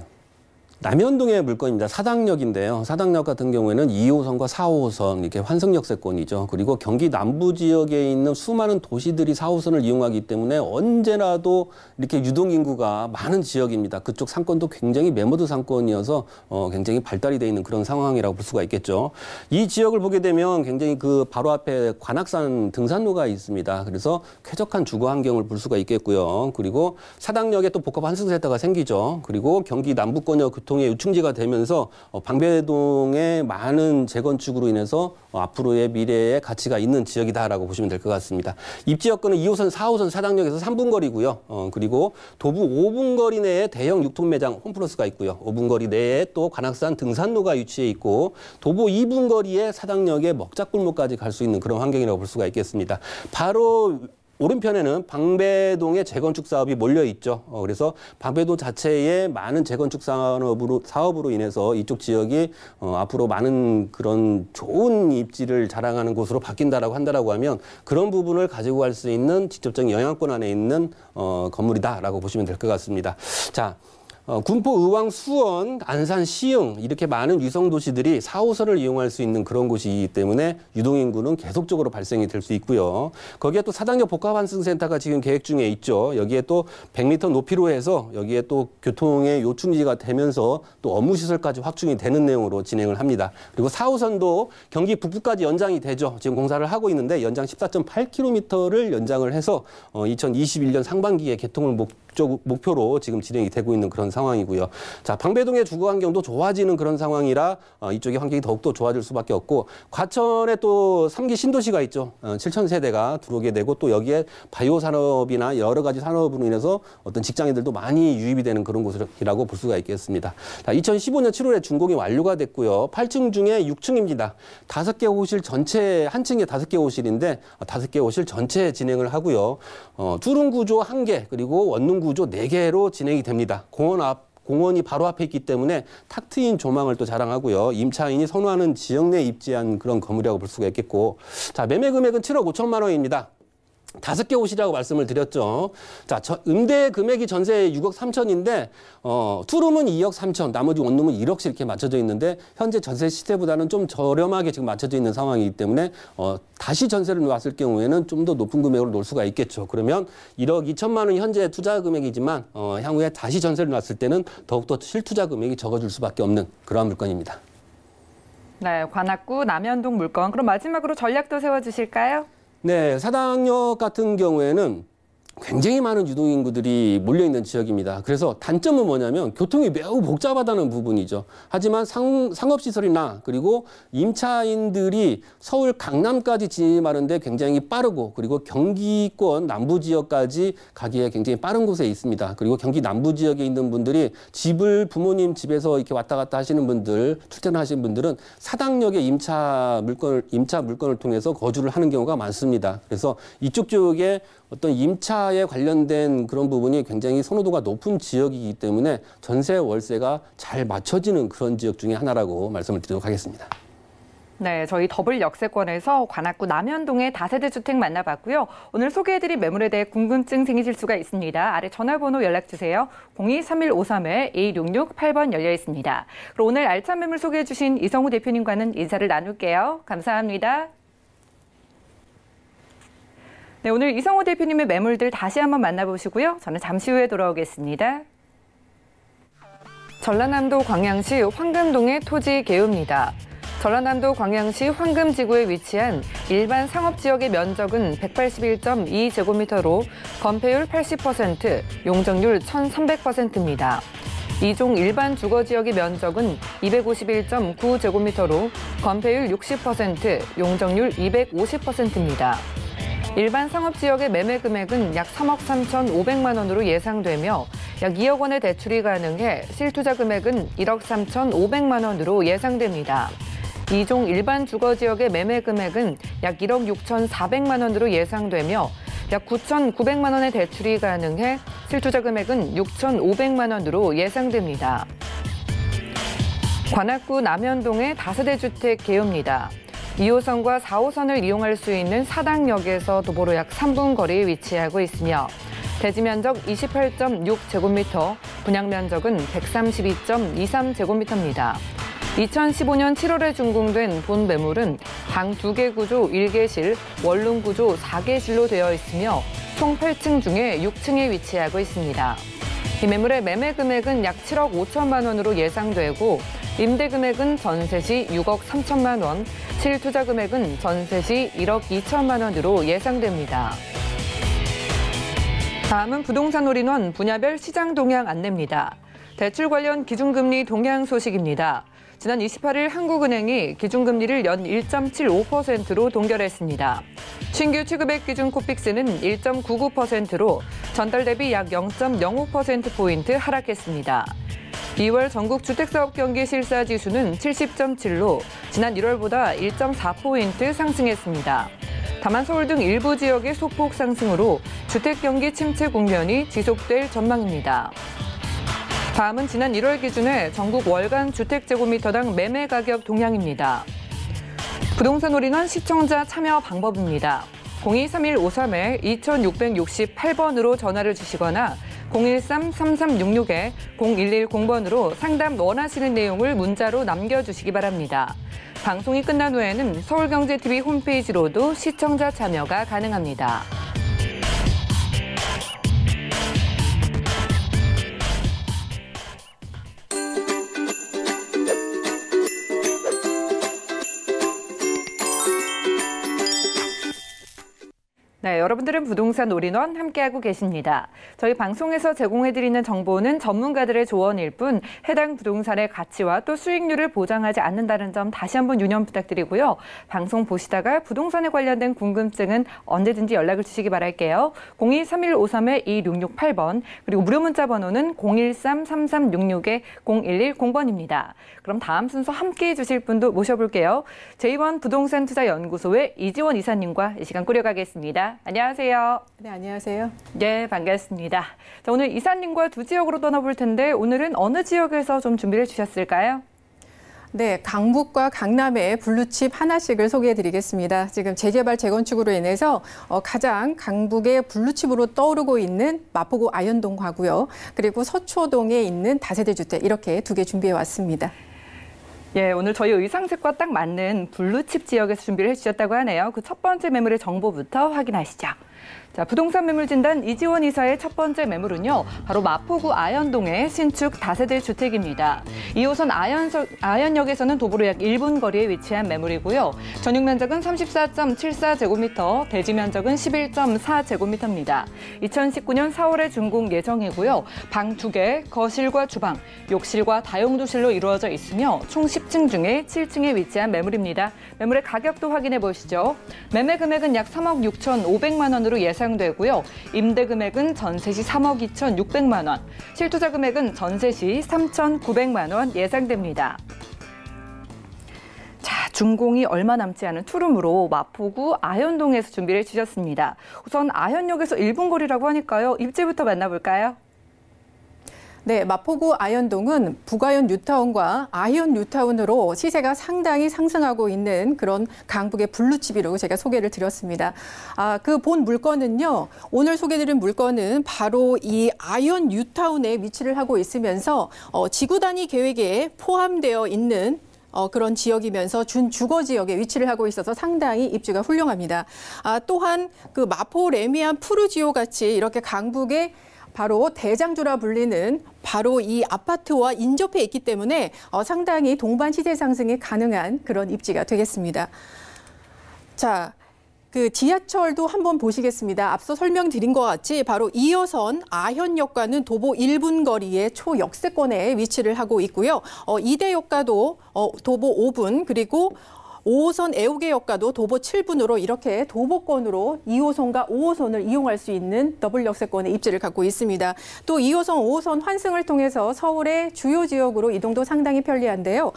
남현동의 물건입니다. 사당역인데요. 사당역 같은 경우에는 2호선과 4호선 이렇게 환승역세권이죠. 그리고 경기 남부 지역에 있는 수많은 도시들이 4호선을 이용하기 때문에 언제라도 이렇게 유동인구가 많은 지역입니다. 그쪽 상권도 굉장히 매모드 상권이어서 굉장히 발달이 돼 있는 그런 상황이라고 볼 수가 있겠죠. 이 지역을 보게 되면 굉장히 그 바로 앞에 관악산 등산로가 있습니다. 그래서 쾌적한 주거 환경을 볼 수가 있겠고요. 그리고 사당역에 또 복합 환승센터가 생기죠. 그리고 경기 남부권역 교통의 유충지가 되면서 방배동의 많은 재건축으로 인해서 앞으로의 미래에 가치가 있는 지역이다라고 보시면 될 것 같습니다. 입지 여건은 2호선, 4호선 사당역에서 3분 거리고요. 그리고 도보 5분 거리 내에 대형 유통 매장 홈플러스가 있고요. 5분 거리 내에 또 관악산 등산로가 위치해 있고 도보 2분 거리에 사당역에 먹자골목까지 갈 수 있는 그런 환경이라고 볼 수가 있겠습니다. 바로 오른편에는 방배동의 재건축 사업이 몰려 있죠. 그래서 방배동 자체의 많은 재건축 사업으로 인해서 이쪽 지역이 앞으로 많은 그런 좋은 입지를 자랑하는 곳으로 바뀐다라고 한다라고 하면 그런 부분을 가지고 갈 수 있는 직접적인 영향권 안에 있는 건물이다라고 보시면 될 것 같습니다. 자. 군포, 의왕, 수원, 안산, 시흥 이렇게 많은 위성 도시들이 4호선을 이용할 수 있는 그런 곳이기 때문에 유동인구는 계속적으로 발생이 될 수 있고요. 거기에 또 사당역 복합환승센터가 지금 계획 중에 있죠. 여기에 또 100m 높이로 해서 여기에 또 교통의 요충지가 되면서 또 업무시설까지 확충이 되는 내용으로 진행을 합니다. 그리고 4호선도 경기 북부까지 연장이 되죠. 지금 공사를 하고 있는데 연장 14.8km를 연장을 해서 2021년 상반기에 개통을 목표로 지금 진행이 되고 있는 그런 상황이고요. 자, 방배동의 주거 환경도 좋아지는 그런 상황이라 이쪽의 환경이 더욱더 좋아질 수밖에 없고, 과천에 또 3기 신도시가 있죠. 7천 세대가 들어오게 되고, 또 여기에 바이오 산업이나 여러 가지 산업으로 인해서 어떤 직장인들도 많이 유입이 되는 그런 곳이라고 볼 수가 있겠습니다. 자, 2015년 7월에 준공이 완료가 됐고요. 8층 중에 6층입니다. 5개 호실 전체, 한 층에 5개 호실인데 5개 호실 전체 진행을 하고요. 뚜룸 구조 1개, 그리고 원룸 구조 4개로 진행이 됩니다. 공원이 바로 앞에 있기 때문에 탁 트인 조망을 또 자랑하고요. 임차인이 선호하는 지역 내에 입지한 그런 건물이라고 볼 수가 있겠고, 자, 매매 금액은 7억 5천만 원입니다. 5개 호실이라고 말씀을 드렸죠. 자, 임대 금액이 전세 6억 3천인데, 투룸은 2억 3천, 나머지 원룸은 1억씩 이렇게 맞춰져 있는데, 현재 전세 시세보다는 좀 저렴하게 지금 맞춰져 있는 상황이기 때문에, 다시 전세를 놓았을 경우에는 좀 더 높은 금액으로 놓을 수가 있겠죠. 그러면 1억 2천만 원이 현재 투자 금액이지만, 향후에 다시 전세를 놨을 때는 더욱더 실투자 금액이 적어질 수밖에 없는 그러한 물건입니다. 네, 관악구 남현동 물건. 그럼 마지막으로 전략도 세워주실까요? 네, 사당역 같은 경우에는 굉장히 많은 유동인구들이 몰려있는 지역입니다. 그래서 단점은 뭐냐면 교통이 매우 복잡하다는 부분이죠. 하지만 상업시설이나 그리고 임차인들이 서울 강남까지 진입하는데 굉장히 빠르고, 그리고 경기권 남부 지역까지 가기에 굉장히 빠른 곳에 있습니다. 그리고 경기 남부 지역에 있는 분들이 집을 부모님 집에서 이렇게 왔다 갔다 하시는 분들, 출퇴근하시는 분들은 사당역의 임차 물건을 통해서 거주를 하는 경우가 많습니다. 그래서 이쪽 지역에 어떤 임차에 관련된 그런 부분이 굉장히 선호도가 높은 지역이기 때문에 전세 월세가 잘 맞춰지는 그런 지역 중에 하나라고 말씀을 드리도록 하겠습니다. 네, 저희 더블 역세권에서 관악구 남현동의 다세대 주택 만나봤고요. 오늘 소개해드린 매물에 대해 궁금증 생기실 수가 있습니다. 아래 전화번호 연락주세요. 02-3153-2166-8번 열려 있습니다. 그럼 오늘 알찬 매물 소개해주신 이성우 대표님과는 인사를 나눌게요. 감사합니다. 네, 오늘 이성우 대표님의 매물들 다시 한번 만나보시고요. 저는 잠시 후에 돌아오겠습니다. 전라남도 광양시 황금동의 토지 개요입니다. 전라남도 광양시 황금지구에 위치한 일반 상업지역의 면적은 181.2제곱미터로 건폐율 80%, 용적률 1300%입니다. 이종 일반 주거지역의 면적은 251.9제곱미터로 건폐율 60%, 용적률 250%입니다. 일반 상업지역의 매매 금액은 약 3억 3,500만 원으로 예상되며 약 2억 원의 대출이 가능해 실투자 금액은 1억 3,500만 원으로 예상됩니다. 이종 일반 주거지역의 매매 금액은 약 1억 6,400만 원으로 예상되며 약 9,900만 원의 대출이 가능해 실투자 금액은 6,500만 원으로 예상됩니다. 관악구 남현동의 다세대 주택 개요입니다. 2호선과 4호선을 이용할 수 있는 사당역에서 도보로 약 3분 거리에 위치하고 있으며 대지 면적 28.6제곱미터, 분양 면적은 132.23제곱미터입니다. 2015년 7월에 준공된 본 매물은 방 2개 구조 1개실, 원룸 구조 4개실로 되어 있으며 총 8층 중에 6층에 위치하고 있습니다. 이 매물의 매매 금액은 약 7억 5천만 원으로 예상되고 임대 금액은 전세 시 6억 3천만 원, 실투자 금액은 전세 시 1억 2천만 원으로 예상됩니다. 다음은 부동산 올인원 분야별 시장 동향 안내입니다. 대출 관련 기준금리 동향 소식입니다. 지난 28일 한국은행이 기준금리를 연 1.75%로 동결했습니다. 신규 취급액 기준 코픽스는 1.99%로 전달 대비 약 0.05%포인트 하락했습니다. 2월 전국 주택사업 경기 실사지수는 70.7로 지난 1월보다 1.4포인트 상승했습니다. 다만 서울 등 일부 지역의 소폭 상승으로 주택 경기 침체 국면이 지속될 전망입니다. 다음은 지난 1월 기준의 전국 월간 주택제곱미터당 매매 가격 동향입니다. 부동산 올인원 시청자 참여 방법입니다. 02-3153-2668번으로 전화를 주시거나 013-3366-0110번으로 상담 원하시는 내용을 문자로 남겨주시기 바랍니다. 방송이 끝난 후에는 서울경제TV 홈페이지로도 시청자 참여가 가능합니다. 네, 여러분들은 부동산 올인원 함께하고 계십니다. 저희 방송에서 제공해드리는 정보는 전문가들의 조언일 뿐 해당 부동산의 가치와 또 수익률을 보장하지 않는다는 점 다시 한번 유념 부탁드리고요. 방송 보시다가 부동산에 관련된 궁금증은 언제든지 연락을 주시기 바랄게요. 02-3153-2668번 그리고 무료 문자 번호는 013-3366-0110번입니다. 그럼 다음 순서 함께해 주실 분도 모셔볼게요. 제1 부동산 투자연구소의 이지원 이사님과 이 시간 꾸려가겠습니다. 안녕하세요. 네, 안녕하세요. 네, 반갑습니다. 자, 오늘 이사님과 두 지역으로 떠나볼 텐데 오늘은 어느 지역에서 좀 준비를 해주셨을까요? 네, 강북과 강남의 블루칩 하나씩을 소개해드리겠습니다. 지금 재개발, 재건축으로 인해서 가장 강북의 블루칩으로 떠오르고 있는 마포구 아현동 가구요. 그리고 서초동에 있는 다세대 주택 이렇게 두 개 준비해왔습니다. 예, 오늘 저희 의상색과 딱 맞는 블루칩 지역에서 준비를 해주셨다고 하네요. 그 첫 번째 매물의 정보부터 확인하시죠. 자, 부동산 매물 진단 이지원 이사의 첫 번째 매물은요. 바로 마포구 아현동의 신축 다세대 주택입니다. 2호선 아현역에서는 도보로 약 1분 거리에 위치한 매물이고요. 전용 면적은 34.74제곱미터, 대지 면적은 11.4제곱미터입니다. 2019년 4월에 준공 예정이고요. 방 2개, 거실과 주방, 욕실과 다용도실로 이루어져 있으며 총 10층 중에 7층에 위치한 매물입니다. 매물의 가격도 확인해 보시죠. 매매 금액은 약 3억 6,500만 원으로 예상되고요. 임대 금액은 전세 시 3억 2,600만 원, 실투자 금액은 전세 시 3,900만 원 예상됩니다. 자, 준공이 얼마 남지 않은 투룸으로 마포구 아현동에서 준비를 해주셨습니다. 우선 아현역에서 1분 거리라고 하니까요. 입지부터 만나볼까요? 네, 마포구 아현동은 북아현 뉴타운과 아현 뉴타운으로 시세가 상당히 상승하고 있는 그런 강북의 블루칩이라고 제가 소개를 드렸습니다. 그 본 물건은요, 오늘 소개드린 물건은 바로 이 아현 뉴타운에 위치를 하고 있으면서 지구 단위 계획에 포함되어 있는 그런 지역이면서 준주거 지역에 위치를 하고 있어서 상당히 입지가 훌륭합니다. 또한 그 마포 레미안 푸르지오 같이 이렇게 강북의 바로 대장주라 불리는 바로 이 아파트와 인접해 있기 때문에 상당히 동반 시세 상승이 가능한 그런 입지가 되겠습니다. 자, 그 지하철도 한번 보시겠습니다. 앞서 설명드린 것 같이 바로 2호선 아현역과는 도보 1분 거리의 초역세권에 위치를 하고 있고요. 이대역과도 도보 5분 그리고 5호선 애호개역과도 도보 7분으로 이렇게 도보권으로 2호선과 5호선을 이용할 수 있는 더블 역세권의 입지를 갖고 있습니다. 또 2호선, 5호선 환승을 통해서 서울의 주요 지역으로 이동도 상당히 편리한데요.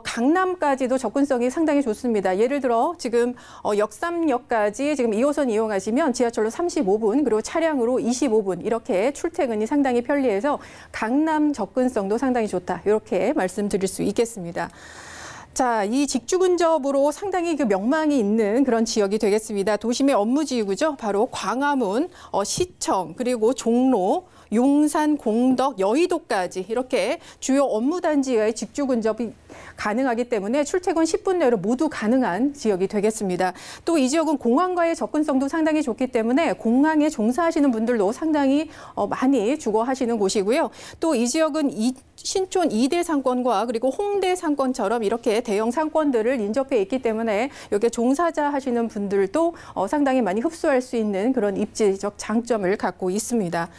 강남까지도 접근성이 상당히 좋습니다. 예를 들어 지금 역삼역까지 지금 2호선 이용하시면 지하철로 35분 그리고 차량으로 25분 이렇게 출퇴근이 상당히 편리해서 강남 접근성도 상당히 좋다. 이렇게 말씀드릴 수 있겠습니다. 자, 이 직주 근접으로 상당히 그 명망이 있는 그런 지역이 되겠습니다. 도심의 업무지구죠. 바로 광화문, 시청, 그리고 종로, 용산, 공덕, 여의도까지 이렇게 주요 업무단지의 직주 근접이 가능하기 때문에 출퇴근 10분 내로 모두 가능한 지역이 되겠습니다. 또 이 지역은 공항과의 접근성도 상당히 좋기 때문에 공항에 종사하시는 분들도 상당히 많이 주거하시는 곳이고요. 또 이 지역은 신촌 2대 상권과 그리고 홍대 상권처럼 이렇게 대형 상권들을 인접해 있기 때문에 여기 종사자 하시는 분들도 상당히 많이 흡수할 수 있는 그런 입지적 장점을 갖고 있습니다.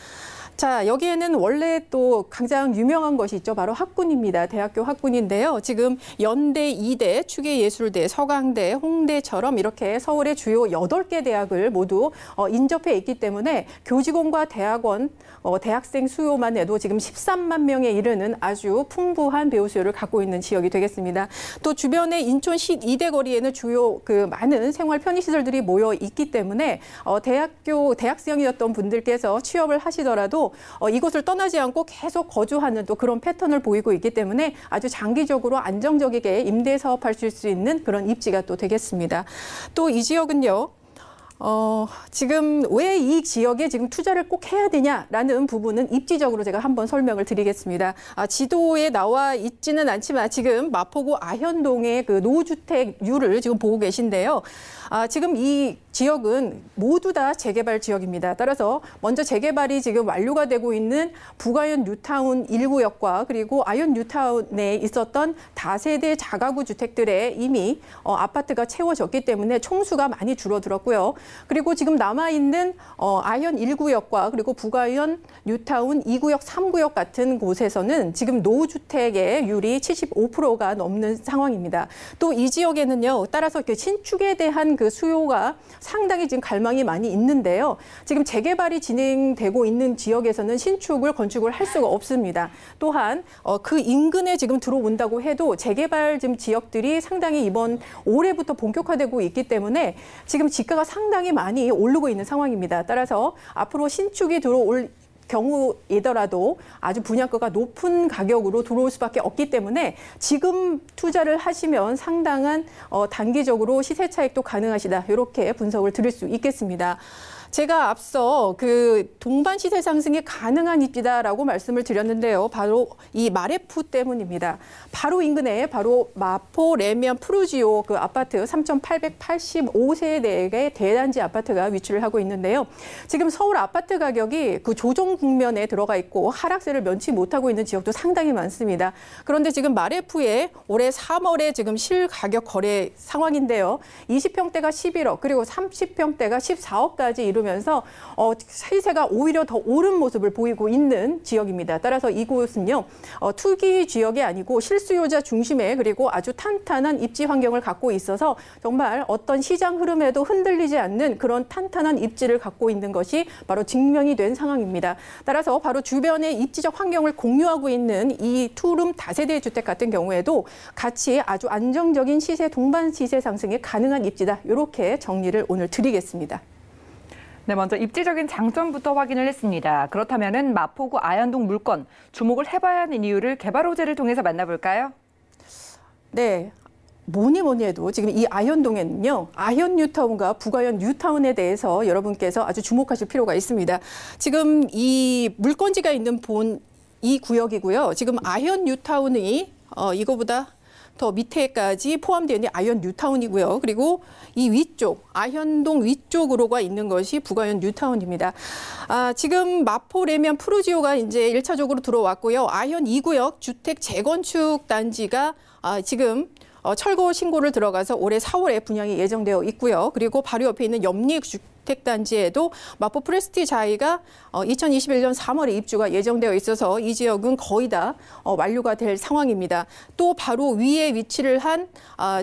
자, 여기에는 원래 또 가장 유명한 것이 있죠. 바로 학군입니다. 대학교 학군인데요. 지금 연대, 이대, 추계예술대, 서강대, 홍대처럼 이렇게 서울의 주요 8개 대학을 모두 인접해 있기 때문에 교직원과 대학원, 대학생 수요만 해도 지금 13만 명에 이르는 아주 풍부한 배우 수요를 갖고 있는 지역이 되겠습니다. 또 주변에 인천 12대 거리에는 주요 그 많은 생활 편의시설들이 모여 있기 때문에 대학생이었던 분들께서 취업을 하시더라도 이곳을 떠나지 않고 계속 거주하는 또 그런 패턴을 보이고 있기 때문에 아주 장기적으로 안정적이게 임대 사업하실 수 있는 그런 입지가 또 되겠습니다. 또 이 지역은요. 지금 왜 이 지역에 지금 투자를 꼭 해야 되냐라는 부분은 입지적으로 제가 한번 설명을 드리겠습니다. 지도에 나와 있지는 않지만 지금 마포구 아현동의 그 노후주택률을 지금 보고 계신데요. 지금 이 지역은 모두 다 재개발 지역입니다. 따라서 먼저 재개발이 지금 완료가 되고 있는 부가현 뉴타운 1구역과 그리고 아현 뉴타운에 있었던 다세대 자가구 주택들에 이미 아파트가 채워졌기 때문에 총수가 많이 줄어들었고요. 그리고 지금 남아있는 아현 1구역과 그리고 부가현 뉴타운 2구역, 3구역 같은 곳에서는 지금 노후주택의 율이 75%가 넘는 상황입니다. 또 이 지역에는요, 따라서 그 신축에 대한 그 수요가 상당히 지금 갈망이 많이 있는데요. 지금 재개발이 진행되고 있는 지역에서는 신축을 건축을 할 수가 없습니다. 또한 그 인근에 지금 들어온다고 해도 재개발 지금 지역들이 상당히 이번 올해부터 본격화되고 있기 때문에 지금 지가가 상당히 많이 오르고 있는 상황입니다. 따라서 앞으로 신축이 들어올 경우이더라도 아주 분양가가 높은 가격으로 들어올 수밖에 없기 때문에 지금 투자를 하시면 상당한 단기적으로 시세 차익도 가능하시다. 이렇게 분석을 드릴 수 있겠습니다. 제가 앞서 그 동반 시세 상승이 가능한 입지다라고 말씀을 드렸는데요. 바로 이 마레프 때문입니다. 바로 인근에 바로 마포 레미안 푸르지오 그 아파트 3,885세대의 대단지 아파트가 위치를 하고 있는데요. 지금 서울 아파트 가격이 그 조정 국면에 들어가 있고 하락세를 면치 못하고 있는 지역도 상당히 많습니다. 그런데 지금 마레프의 올해 3월에 지금 실가격 거래 상황인데요. 20평대가 11억 그리고 30평대가 14억까지 이루면서 시세가 오히려 더 오른 모습을 보이고 있는 지역입니다. 따라서 이곳은요, 투기 지역이 아니고 실수요자 중심의 그리고 아주 탄탄한 입지 환경을 갖고 있어서 정말 어떤 시장 흐름에도 흔들리지 않는 그런 탄탄한 입지를 갖고 있는 것이 바로 증명이 된 상황입니다. 따라서 바로 주변의 입지적 환경을 공유하고 있는 이 투룸 다세대 주택 같은 경우에도 같이 아주 안정적인 시세 동반 시세 상승이 가능한 입지다. 이렇게 정리를 오늘 드리겠습니다. 네, 먼저 입지적인 장점부터 확인을 했습니다. 그렇다면은 마포구 아현동 물건 주목을 해봐야 하는 이유를 개발 호재를 통해서 만나볼까요? 네. 뭐니 해도 지금 이 아현동에는요, 아현 뉴타운과 부가현 뉴타운에 대해서 여러분께서 아주 주목하실 필요가 있습니다. 지금 이 물건지가 있는 이 구역이고요. 지금 아현 뉴타운이 이거보다 더 밑에까지 포함되어 있는 아현 뉴타운이고요. 그리고 이 위쪽, 아현동 위쪽으로가 있는 것이 부가현 뉴타운입니다. 지금 마포 레미안 푸르지오가 이제 1차적으로 들어왔고요. 아현 2구역 주택 재건축 단지가 지금 철거 신고를 들어가서 올해 4월에 분양이 예정되어 있고요. 그리고 바로 옆에 있는 염리역 주택단지에도 마포 프레스티자이가 2021년 3월에 입주가 예정되어 있어서 이 지역은 거의 다 완료가 될 상황입니다. 또 바로 위에 위치를 한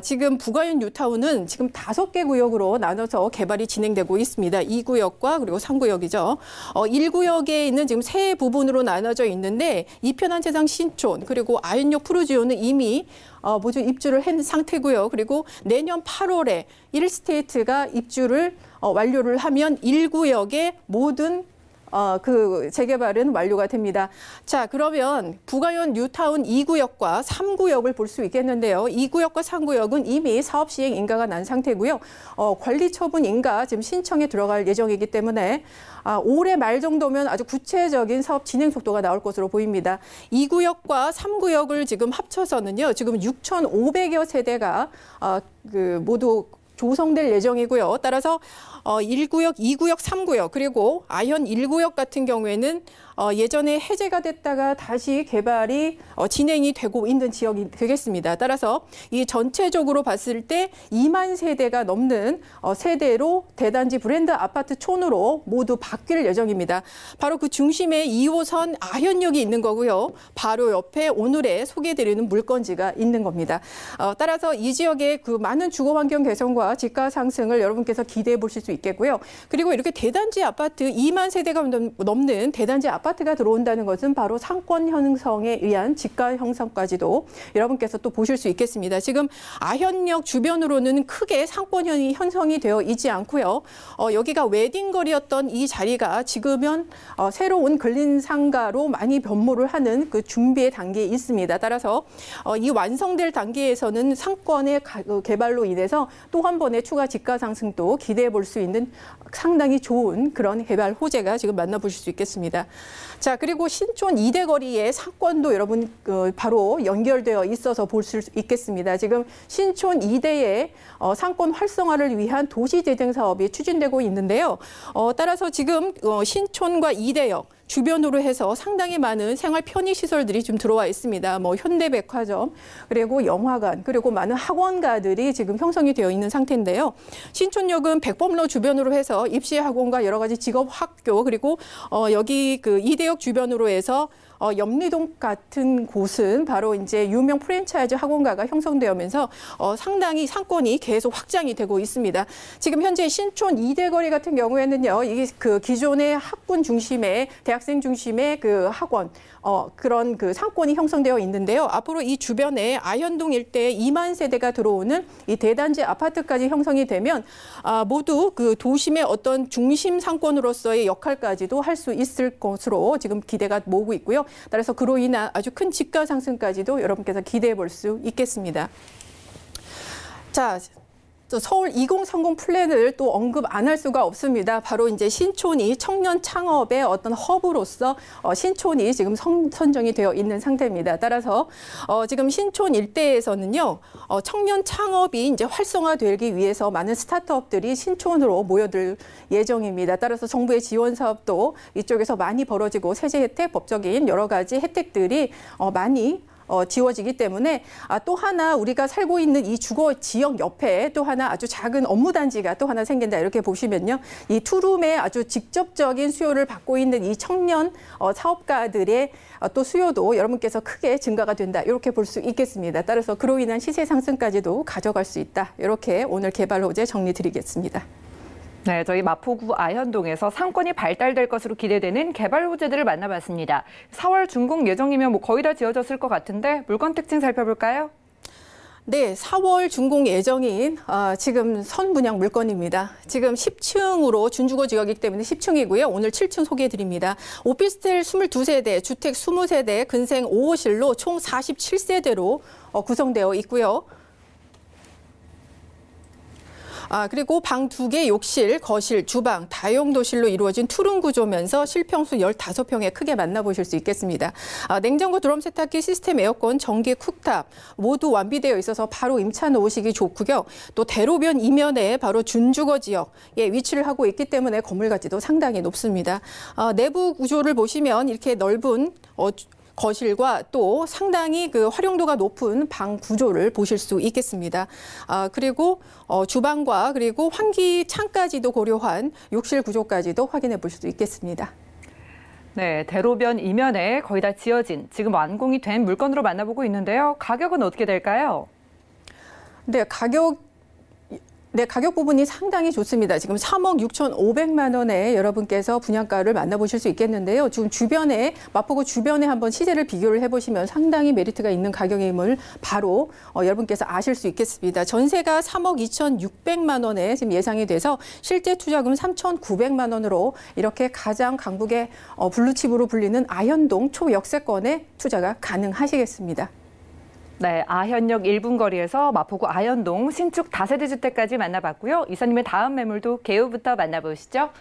지금 부가현 뉴타운은 지금 5개 구역으로 나눠서 개발이 진행되고 있습니다. 2구역과 그리고 3구역이죠. 1구역에 있는 지금 세 부분으로 나눠져 있는데 이편한 세상 신촌 그리고 아현역 푸르지오는 이미 모두 입주를 한 상태고요. 그리고 내년 8월에 1스테이트가 입주를 완료를 하면 1구역의 모든 그 재개발은 완료가 됩니다. 자, 그러면 부가현 뉴타운 2구역과 3구역을 볼 수 있겠는데요. 2구역과 3구역은 이미 사업 시행 인가가 난 상태고요. 관리 처분 인가 지금 신청에 들어갈 예정이기 때문에 올해 말 정도면 아주 구체적인 사업 진행 속도가 나올 것으로 보입니다. 2구역과 3구역을 지금 합쳐서는요. 지금 6,500여 세대가 모두 조성될 예정이고요. 따라서 1구역, 2구역, 3구역 그리고 아현 1구역 같은 경우에는 예전에 해제가 됐다가 다시 개발이 진행이 되고 있는 지역이 되겠습니다. 따라서 이 전체적으로 봤을 때 2만 세대가 넘는 세대로 대단지 브랜드 아파트 촌으로 모두 바뀔 예정입니다. 바로 그 중심에 2호선 아현역이 있는 거고요. 바로 옆에 오늘에 소개해드리는 물건지가 있는 겁니다. 따라서 이 지역의 그 많은 주거 환경 개선과 지가 상승을 여러분께서 기대해 보실 수 있겠고요. 그리고 이렇게 대단지 아파트 2만 세대가 넘는 대단지 아파트가 들어온다는 것은 바로 상권 형성에 의한 지가 형성까지도 여러분께서 또 보실 수 있겠습니다. 지금 아현역 주변으로는 크게 상권이 형성이 되어 있지 않고요. 여기가 웨딩거리였던 이 자리가 지금은 새로운 근린상가로 많이 변모를 하는 그 준비의 단계에 있습니다. 따라서 이 완성될 단계에서는 상권의 개발로 인해서 또 한 번의 추가 지가 상승도 기대해 볼 수 있는 상당히 좋은 그런 개발 호재가 지금 만나보실 수 있겠습니다. 자, 그리고 신촌 이대거리의 상권도 여러분 바로 연결되어 있어서 볼 수 있겠습니다. 지금 신촌 이대의 상권 활성화를 위한 도시재생 사업이 추진되고 있는데요. 따라서 지금 신촌과 이대역 주변으로 해서 상당히 많은 생활 편의 시설들이 좀 들어와 있습니다. 뭐 현대백화점, 그리고 영화관, 그리고 많은 학원가들이 지금 형성이 되어 있는 상태인데요. 신촌역은 백범로 주변으로 해서 입시 학원과 여러 가지 직업 학교, 그리고 여기 그 이대역 주변으로 해서 염리동 같은 곳은 바로 이제 유명 프랜차이즈 학원가가 형성되면서 상당히 상권이 계속 확장이 되고 있습니다. 지금 현재 신촌 이대거리 같은 경우에는요, 이게 그 기존의 학군 중심의 대학생 중심의 그 학원 그런 그 상권이 형성되어 있는데요. 앞으로 이 주변에 아현동 일대에 2만 세대가 들어오는 이 대단지 아파트까지 형성이 되면 모두 그 도심의 어떤 중심 상권으로서의 역할까지도 할 수 있을 것으로 지금 기대가 모으고 있고요. 따라서 그로 인한 아주 큰 집가 상승까지도 여러분께서 기대해 볼 수 있겠습니다. 자, 서울 2030 플랜을 또 언급 안 할 수가 없습니다. 바로 이제 신촌이 청년 창업의 어떤 허브로서 신촌이 지금 선정이 되어 있는 상태입니다. 따라서 지금 신촌 일대에서는요, 청년 창업이 이제 활성화되기 위해서 많은 스타트업들이 신촌으로 모여들 예정입니다. 따라서 정부의 지원 사업도 이쪽에서 많이 벌어지고 세제 혜택, 법적인 여러 가지 혜택들이 많이 지워지기 때문에 또 하나 우리가 살고 있는 이 주거 지역 옆에 또 하나 아주 작은 업무 단지가 또 하나 생긴다, 이렇게 보시면요. 이 투룸의 아주 직접적인 수요를 받고 있는 이 청년 사업가들의 또 수요도 여러분께서 크게 증가가 된다, 이렇게 볼 수 있겠습니다. 따라서 그로 인한 시세 상승까지도 가져갈 수 있다, 이렇게 오늘 개발 호재 정리 드리겠습니다. 네, 저희 마포구 아현동에서 상권이 발달될 것으로 기대되는 개발 호재들을 만나봤습니다. 4월 준공 예정이면 뭐 거의 다 지어졌을 것 같은데 물건 특징 살펴볼까요? 네, 4월 준공 예정인 지금 선분양 물건입니다. 지금 10층으로 준주거 지역이기 때문에 10층이고요. 오늘 7층 소개해드립니다. 오피스텔 22세대, 주택 20세대, 근생 5호실로 총 47세대로 구성되어 있고요. 그리고 방 2개, 욕실, 거실, 주방, 다용도실로 이루어진 투룸 구조면서 실평수 15평에 크게 만나보실 수 있겠습니다. 냉장고, 드럼 세탁기, 시스템 에어컨, 전기 쿡탑 모두 완비되어 있어서 바로 임차 놓으시기 좋고요. 또 대로변 이면에 바로 준주거 지역에 위치를 하고 있기 때문에 건물 가치도 상당히 높습니다. 내부 구조를 보시면 이렇게 넓은 거실과 또 상당히 그 활용도가 높은 방 구조를 보실 수 있겠습니다. 그리고 주방과 그리고 환기창까지도 고려한 욕실 구조까지도 확인해 볼 수 있겠습니다. 네, 대로변 이면에 거의 다 지어진, 지금 완공이 된 물건으로 만나보고 있는데요. 가격은 어떻게 될까요? 네, 가격 부분이 상당히 좋습니다. 지금 3억 6,500만 원에 여러분께서 분양가를 만나보실 수 있겠는데요. 지금 주변에, 마포구 주변에 한번 시세를 비교를 해보시면 상당히 메리트가 있는 가격임을 바로 여러분께서 아실 수 있겠습니다. 전세가 3억 2,600만 원에 지금 예상이 돼서 실제 투자금 3,900만 원으로 이렇게 가장 강북의 블루칩으로 불리는 아현동 초역세권에 투자가 가능하시겠습니다. 네, 아현역 1분 거리에서 마포구 아현동 신축 다세대 주택까지 만나봤고요. 이사님의 다음 매물도 개요부터 만나보시죠.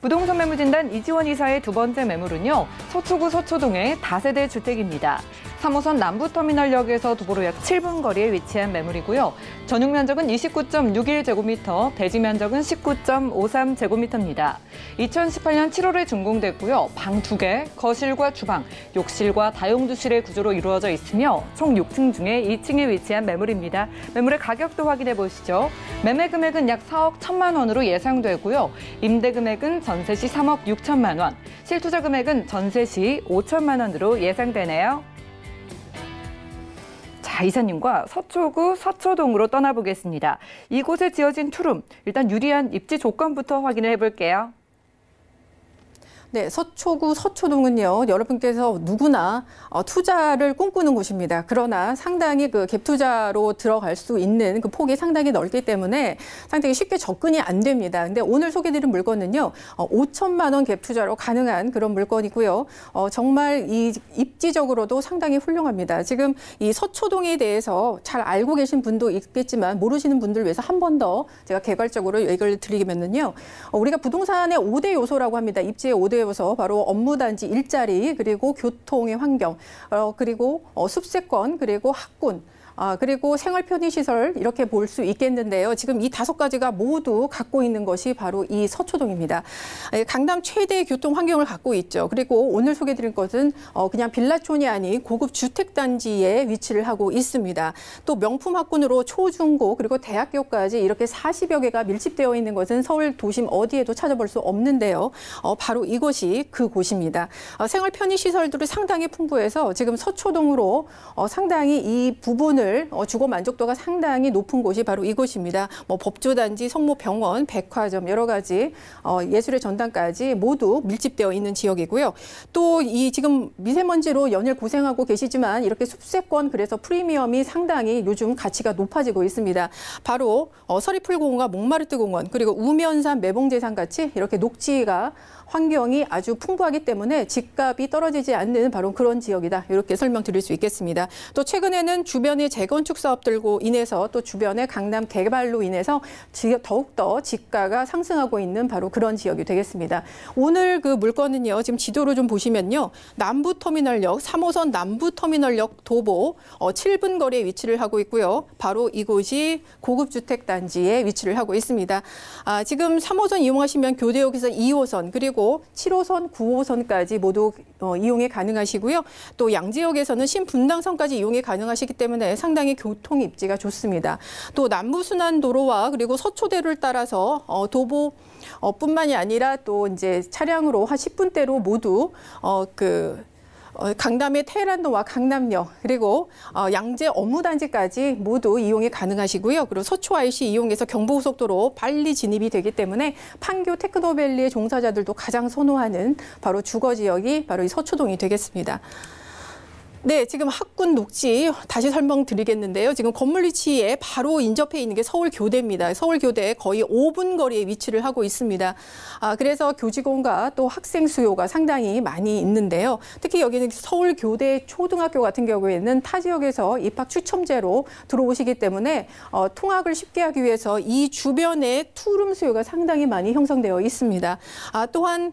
부동산 매물진단 이지원 이사의 두 번째 매물은요, 서초구 서초동의 다세대 주택입니다. 3호선 남부터미널역에서 도보로 약 7분 거리에 위치한 매물이고요. 전용 면적은 29.61제곱미터, 대지 면적은 19.53제곱미터입니다. 2018년 7월에 준공됐고요. 방 2개, 거실과 주방, 욕실과 다용도실의 구조로 이루어져 있으며 총 6층 중에 2층에 위치한 매물입니다. 매물의 가격도 확인해 보시죠. 매매 금액은 약 4억 1천만 원으로 예상되고요. 임대 금액은 전세 시 3억 6천만 원, 실투자 금액은 전세 시 5천만 원으로 예상되네요. 자, 이사님과 서초구 서초동으로 떠나보겠습니다. 이곳에 지어진 투룸, 일단 유리한 입지 조건부터 확인을 해볼게요. 네, 서초구 서초동은요, 여러분께서 누구나 투자를 꿈꾸는 곳입니다. 그러나 상당히 그 갭 투자로 들어갈 수 있는 그 폭이 상당히 넓기 때문에 상당히 쉽게 접근이 안 됩니다. 근데 오늘 소개드린 물건은요, 5천만 원 갭 투자로 가능한 그런 물건이고요. 정말 이 입지적으로도 상당히 훌륭합니다. 지금 이 서초동에 대해서 잘 알고 계신 분도 있겠지만 모르시는 분들 위해서 한 번 더 제가 개괄적으로 얘기를 드리면은요, 우리가 부동산의 5대 요소라고 합니다. 입지의 5대 비롯해서 바로 업무단지 일자리, 그리고 교통의 환경, 그리고 숲세권, 그리고 학군, 그리고 생활 편의시설 이렇게 볼 수 있겠는데요. 지금 이 5가지가 모두 갖고 있는 것이 바로 이 서초동입니다. 강남 최대의 교통 환경을 갖고 있죠. 그리고 오늘 소개드릴 것은 그냥 빌라촌이 아닌 고급 주택단지에 위치를 하고 있습니다. 또 명품 학군으로 초중고 그리고 대학교까지 이렇게 40여 개가 밀집되어 있는 것은 서울 도심 어디에도 찾아볼 수 없는데요. 바로 이곳이 그 곳입니다. 생활 편의시설들이 상당히 풍부해서 지금 서초동으로 상당히 이 부분을 주거 만족도가 상당히 높은 곳이 바로 이곳입니다. 법조단지, 성모병원, 백화점 여러 가지 예술의 전당까지 모두 밀집되어 있는 지역이고요. 또 이 지금 미세먼지로 연일 고생하고 계시지만 이렇게 숲세권 그래서 프리미엄이 상당히 요즘 가치가 높아지고 있습니다. 바로 서리풀공원과 몽마르트공원 그리고 우면산 매봉제산 같이 이렇게 녹지가 환경이 아주 풍부하기 때문에 집값이 떨어지지 않는 바로 그런 지역이다. 이렇게 설명드릴 수 있겠습니다. 또 최근에는 주변의 재건축 사업들로 인해서 또 주변의 강남 개발로 인해서 더욱더 집가가 상승하고 있는 바로 그런 지역이 되겠습니다. 오늘 그 물건은요. 지금 지도로 좀 보시면요. 남부터미널역, 3호선 남부터미널역 도보 7분 거리에 위치를 하고 있고요. 바로 이곳이 고급주택단지에 위치를 하고 있습니다. 지금 3호선 이용하시면 교대역에서 2호선 그리고 7호선, 9호선까지 모두 이용이 가능하시고요. 또 양지역에서는 신분당선까지 이용이 가능하시기 때문에 상당히 교통 입지가 좋습니다. 또 남부순환도로와 그리고 서초대로를 따라서 도보 뿐만이 아니라 또 이제 차량으로 한 10분대로 모두 강남의 테헤란로와 강남역 그리고 양재 업무단지까지 모두 이용이 가능하시고요. 그리고 서초 IC 이용해서 경부고속도로 빨리 진입이 되기 때문에 판교 테크노밸리의 종사자들도 가장 선호하는 바로 주거지역이 바로 이 서초동이 되겠습니다. 네, 지금 학군 녹지 다시 설명드리겠는데요. 지금 건물 위치에 바로 인접해 있는 게 서울교대입니다. 서울교대 거의 5분 거리에 위치를 하고 있습니다. 그래서 교직원과 또 학생 수요가 상당히 많이 있는데요. 특히 여기는 서울교대 초등학교 같은 경우에는 타 지역에서 입학 추첨제로 들어오시기 때문에 통학을 쉽게 하기 위해서 이 주변에 투룸 수요가 상당히 많이 형성되어 있습니다. 또한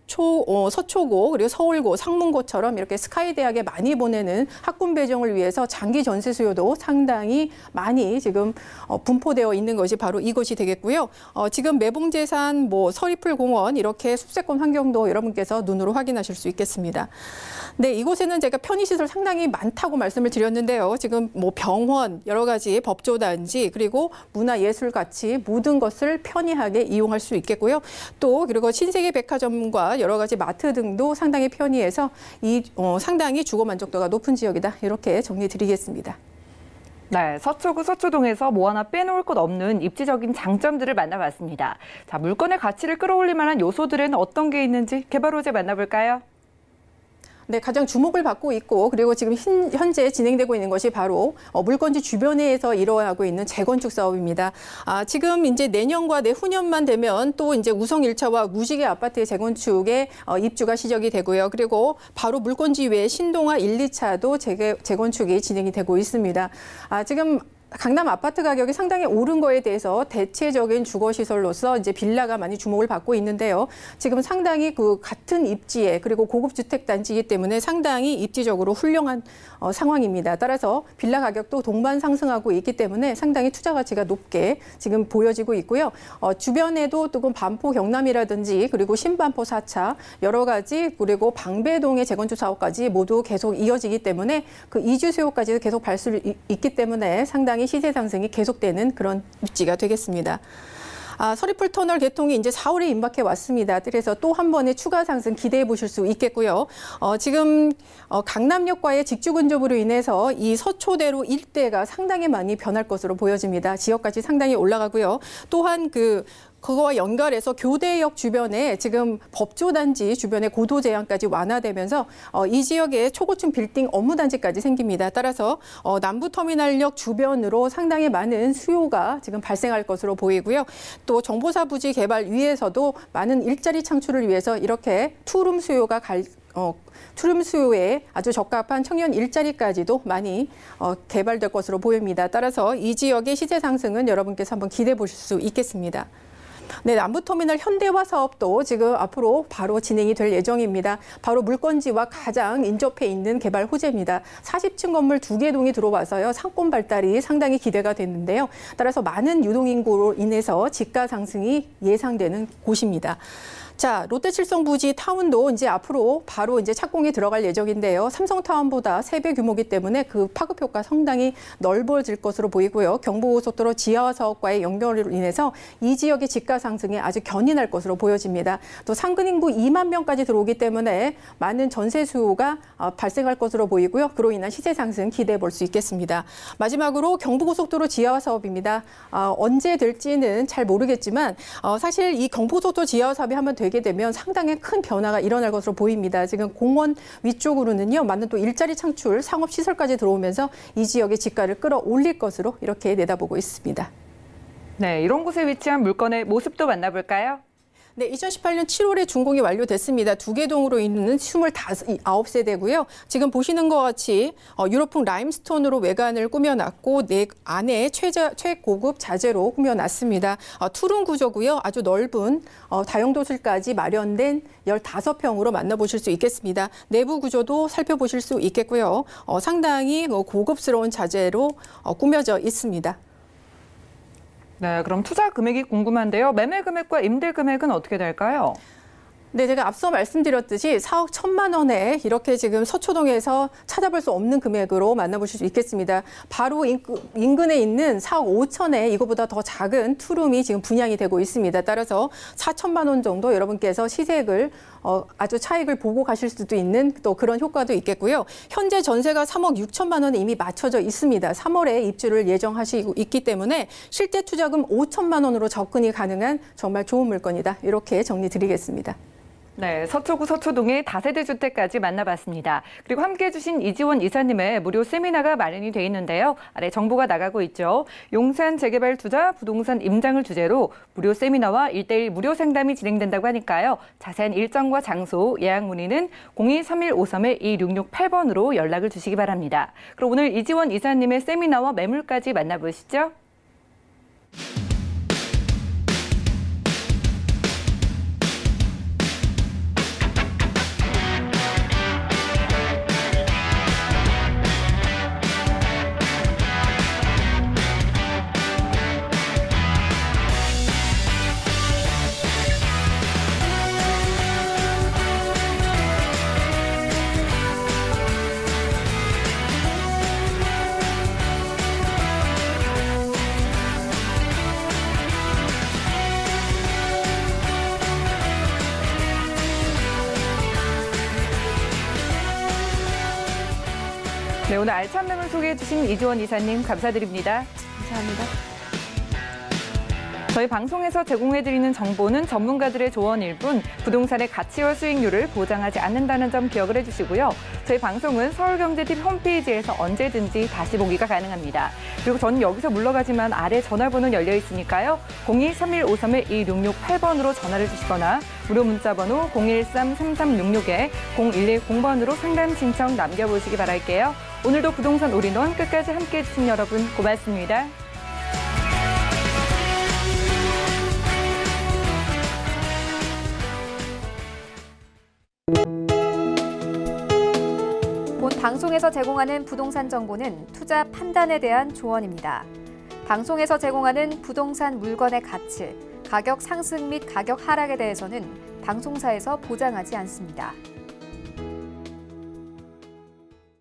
서초고 그리고 서울고, 상문고처럼 이렇게 스카이 대학에 많이 보내는 학군 배정을 위해서 장기 전세 수요도 상당히 많이 지금 분포되어 있는 것이 바로 이것이 되겠고요. 지금 매봉제산, 서리풀공원 이렇게 숲세권 환경도 여러분께서 눈으로 확인하실 수 있겠습니다. 네, 이곳에는 제가 편의시설 상당히 많다고 말씀을 드렸는데요. 지금 병원, 여러 가지 법조단지, 그리고 문화예술 같이 모든 것을 편리하게 이용할 수 있겠고요. 또 그리고 신세계 백화점과 여러 가지 마트 등도 상당히 편리해서 상당히 주거 만족도가 높은 지역이다. 이렇게 정리드리겠습니다. 네, 서초구 서초동에서 뭐 하나 빼놓을 것 없는 입지적인 장점들을 만나봤습니다. 자, 물건의 가치를 끌어올릴 만한 요소들은 어떤 게 있는지 개발호재 만나볼까요? 네, 가장 주목을 받고 있고 그리고 지금 현재 진행되고 있는 것이 바로 물건지 주변에서 일어나고 있는 재건축 사업입니다. 지금 이제 내년과 내후년만 되면 또 이제 우성 1차와 무지개 아파트의 재건축에 입주가 시작이 되고요. 그리고 바로 물건지 외에 신동아 1, 2차도 재건축이 진행이 되고 있습니다. 지금 강남 아파트 가격이 상당히 오른 거에 대해서 대체적인 주거시설로서 이제 빌라가 많이 주목을 받고 있는데요. 지금 상당히 그 같은 입지에 그리고 고급 주택단지이기 때문에 상당히 입지적으로 훌륭한 상황입니다. 따라서 빌라 가격도 동반 상승하고 있기 때문에 상당히 투자 가치가 높게 지금 보여지고 있고요. 주변에도 또 반포 경남이라든지 그리고 신반포 4차 여러 가지 그리고 방배동의 재건축 사업까지 모두 계속 이어지기 때문에 그 이주 수요까지 계속 발수 있기 때문에 상당히 시세 상승이 계속되는 그런 입지가 되겠습니다. 서리풀 터널 개통이 이제 4월에 임박해 왔습니다. 그래서 또 한 번의 추가 상승 기대해 보실 수 있겠고요. 지금 강남역과의 직주 근접으로 인해서 이 서초대로 일대가 상당히 많이 변할 것으로 보여집니다. 지역까지 상당히 올라가고요. 또한 그거와 연결해서 교대역 주변에 지금 법조단지 주변에 고도 제한까지 완화되면서 이 지역에 초고층 빌딩 업무단지까지 생깁니다. 따라서 남부터미널역 주변으로 상당히 많은 수요가 지금 발생할 것으로 보이고요. 또 정보사 부지 개발 위에서도 많은 일자리 창출을 위해서 이렇게 투룸 수요가 투룸 수요에 아주 적합한 청년 일자리까지도 많이 개발될 것으로 보입니다. 따라서 이 지역의 시세 상승은 여러분께서 한번 기대해 보실 수 있겠습니다. 네, 남부터미널 현대화 사업도 지금 앞으로 바로 진행이 될 예정입니다. 바로 물건지와 가장 인접해 있는 개발 호재입니다. 40층 건물 2개 동이 들어와서요. 상권 발달이 상당히 기대가 됐는데요. 따라서 많은 유동인구로 인해서 집가 상승이 예상되는 곳입니다. 자, 롯데칠성 부지 타운도 이제 앞으로 바로 이제 착공이 들어갈 예정인데요. 삼성타운보다 3배 규모이기 때문에 그 파급 효과 상당히 넓어질 것으로 보이고요. 경부고속도로 지하화 사업과의 연결로 인해서 이 지역의 집가 상승에 아주 견인할 것으로 보여집니다. 또 상근 인구 2만 명까지 들어오기 때문에 많은 전세 수요가 발생할 것으로 보이고요. 그로 인한 시세 상승 기대해 볼 수 있겠습니다. 마지막으로 경부고속도로 지하화 사업입니다. 언제 될지는 잘 모르겠지만 사실 이 경부고속도로 지하화 사업이 한번 되게 되면 상당히 큰 변화가 일어날 것으로 보입니다. 지금 공원 위쪽으로는요, 많은 또 일자리 창출, 상업시설까지 들어오면서 이 지역의 집가를 끌어올릴 것으로 이렇게 내다보고 있습니다. 네, 이런 곳에 위치한 물건의 모습도 만나볼까요? 네, 2018년 7월에 준공이 완료됐습니다. 2개 동으로 있는 29세대고요. 지금 보시는 것 같이 유럽풍 라임스톤으로 외관을 꾸며놨고 안에 최고급 자재로 꾸며놨습니다. 투룸 구조고요. 아주 넓은 다용도실까지 마련된 15평으로 만나보실 수 있겠습니다. 내부 구조도 살펴보실 수 있겠고요. 상당히 고급스러운 자재로 꾸며져 있습니다. 네, 그럼 투자 금액이 궁금한데요. 매매 금액과 임대 금액은 어떻게 될까요? 네, 제가 앞서 말씀드렸듯이 4억 1천만 원에 이렇게 지금 서초동에서 찾아볼 수 없는 금액으로 만나보실 수 있겠습니다. 바로 인근에 있는 4억 5천에 이거보다 더 작은 투룸이 지금 분양이 되고 있습니다. 따라서 4천만 원 정도 여러분께서 시세를 아주 차익을 보고 가실 수도 있는 또 그런 효과도 있겠고요. 현재 전세가 3억 6천만 원에 이미 맞춰져 있습니다. 3월에 입주를 예정하시고 있기 때문에 실제 투자금 5천만 원으로 접근이 가능한 정말 좋은 물건이다. 이렇게 정리 드리겠습니다. 네, 서초구 서초동의 다세대 주택까지 만나봤습니다. 그리고 함께해 주신 이지원 이사님의 무료 세미나가 마련이 돼 있는데요. 아래 정보가 나가고 있죠. 용산 재개발 투자 부동산 임장을 주제로 무료 세미나와 1:1 무료 상담이 진행된다고 하니까요. 자세한 일정과 장소, 예약 문의는 02-3153-2668번으로 연락을 주시기 바랍니다. 그럼 오늘 이지원 이사님의 세미나와 매물까지 만나보시죠. 네, 오늘 알찬 매물 소개해 주신 이지원 이사님 감사드립니다. 감사합니다. 저희 방송에서 제공해드리는 정보는 전문가들의 조언일 뿐 부동산의 가치와 수익률을 보장하지 않는다는 점 기억을 해주시고요. 저희 방송은 서울경제TV 홈페이지에서 언제든지 다시 보기가 가능합니다. 그리고 저는 여기서 물러가지만 아래 전화번호 열려 있으니까요. 02-3153-2668번으로 전화를 주시거나 무료 문자번호 013-3366-0110번으로 상담 신청 남겨보시기 바랄게요. 오늘도 부동산 올인원 끝까지 함께해 주신 여러분 고맙습니다. 본 방송에서 제공하는 부동산 정보는 투자 판단에 대한 조언입니다. 방송에서 제공하는 부동산 물건의 가치, 가격 상승 및 가격 하락에 대해서는 방송사에서 보장하지 않습니다.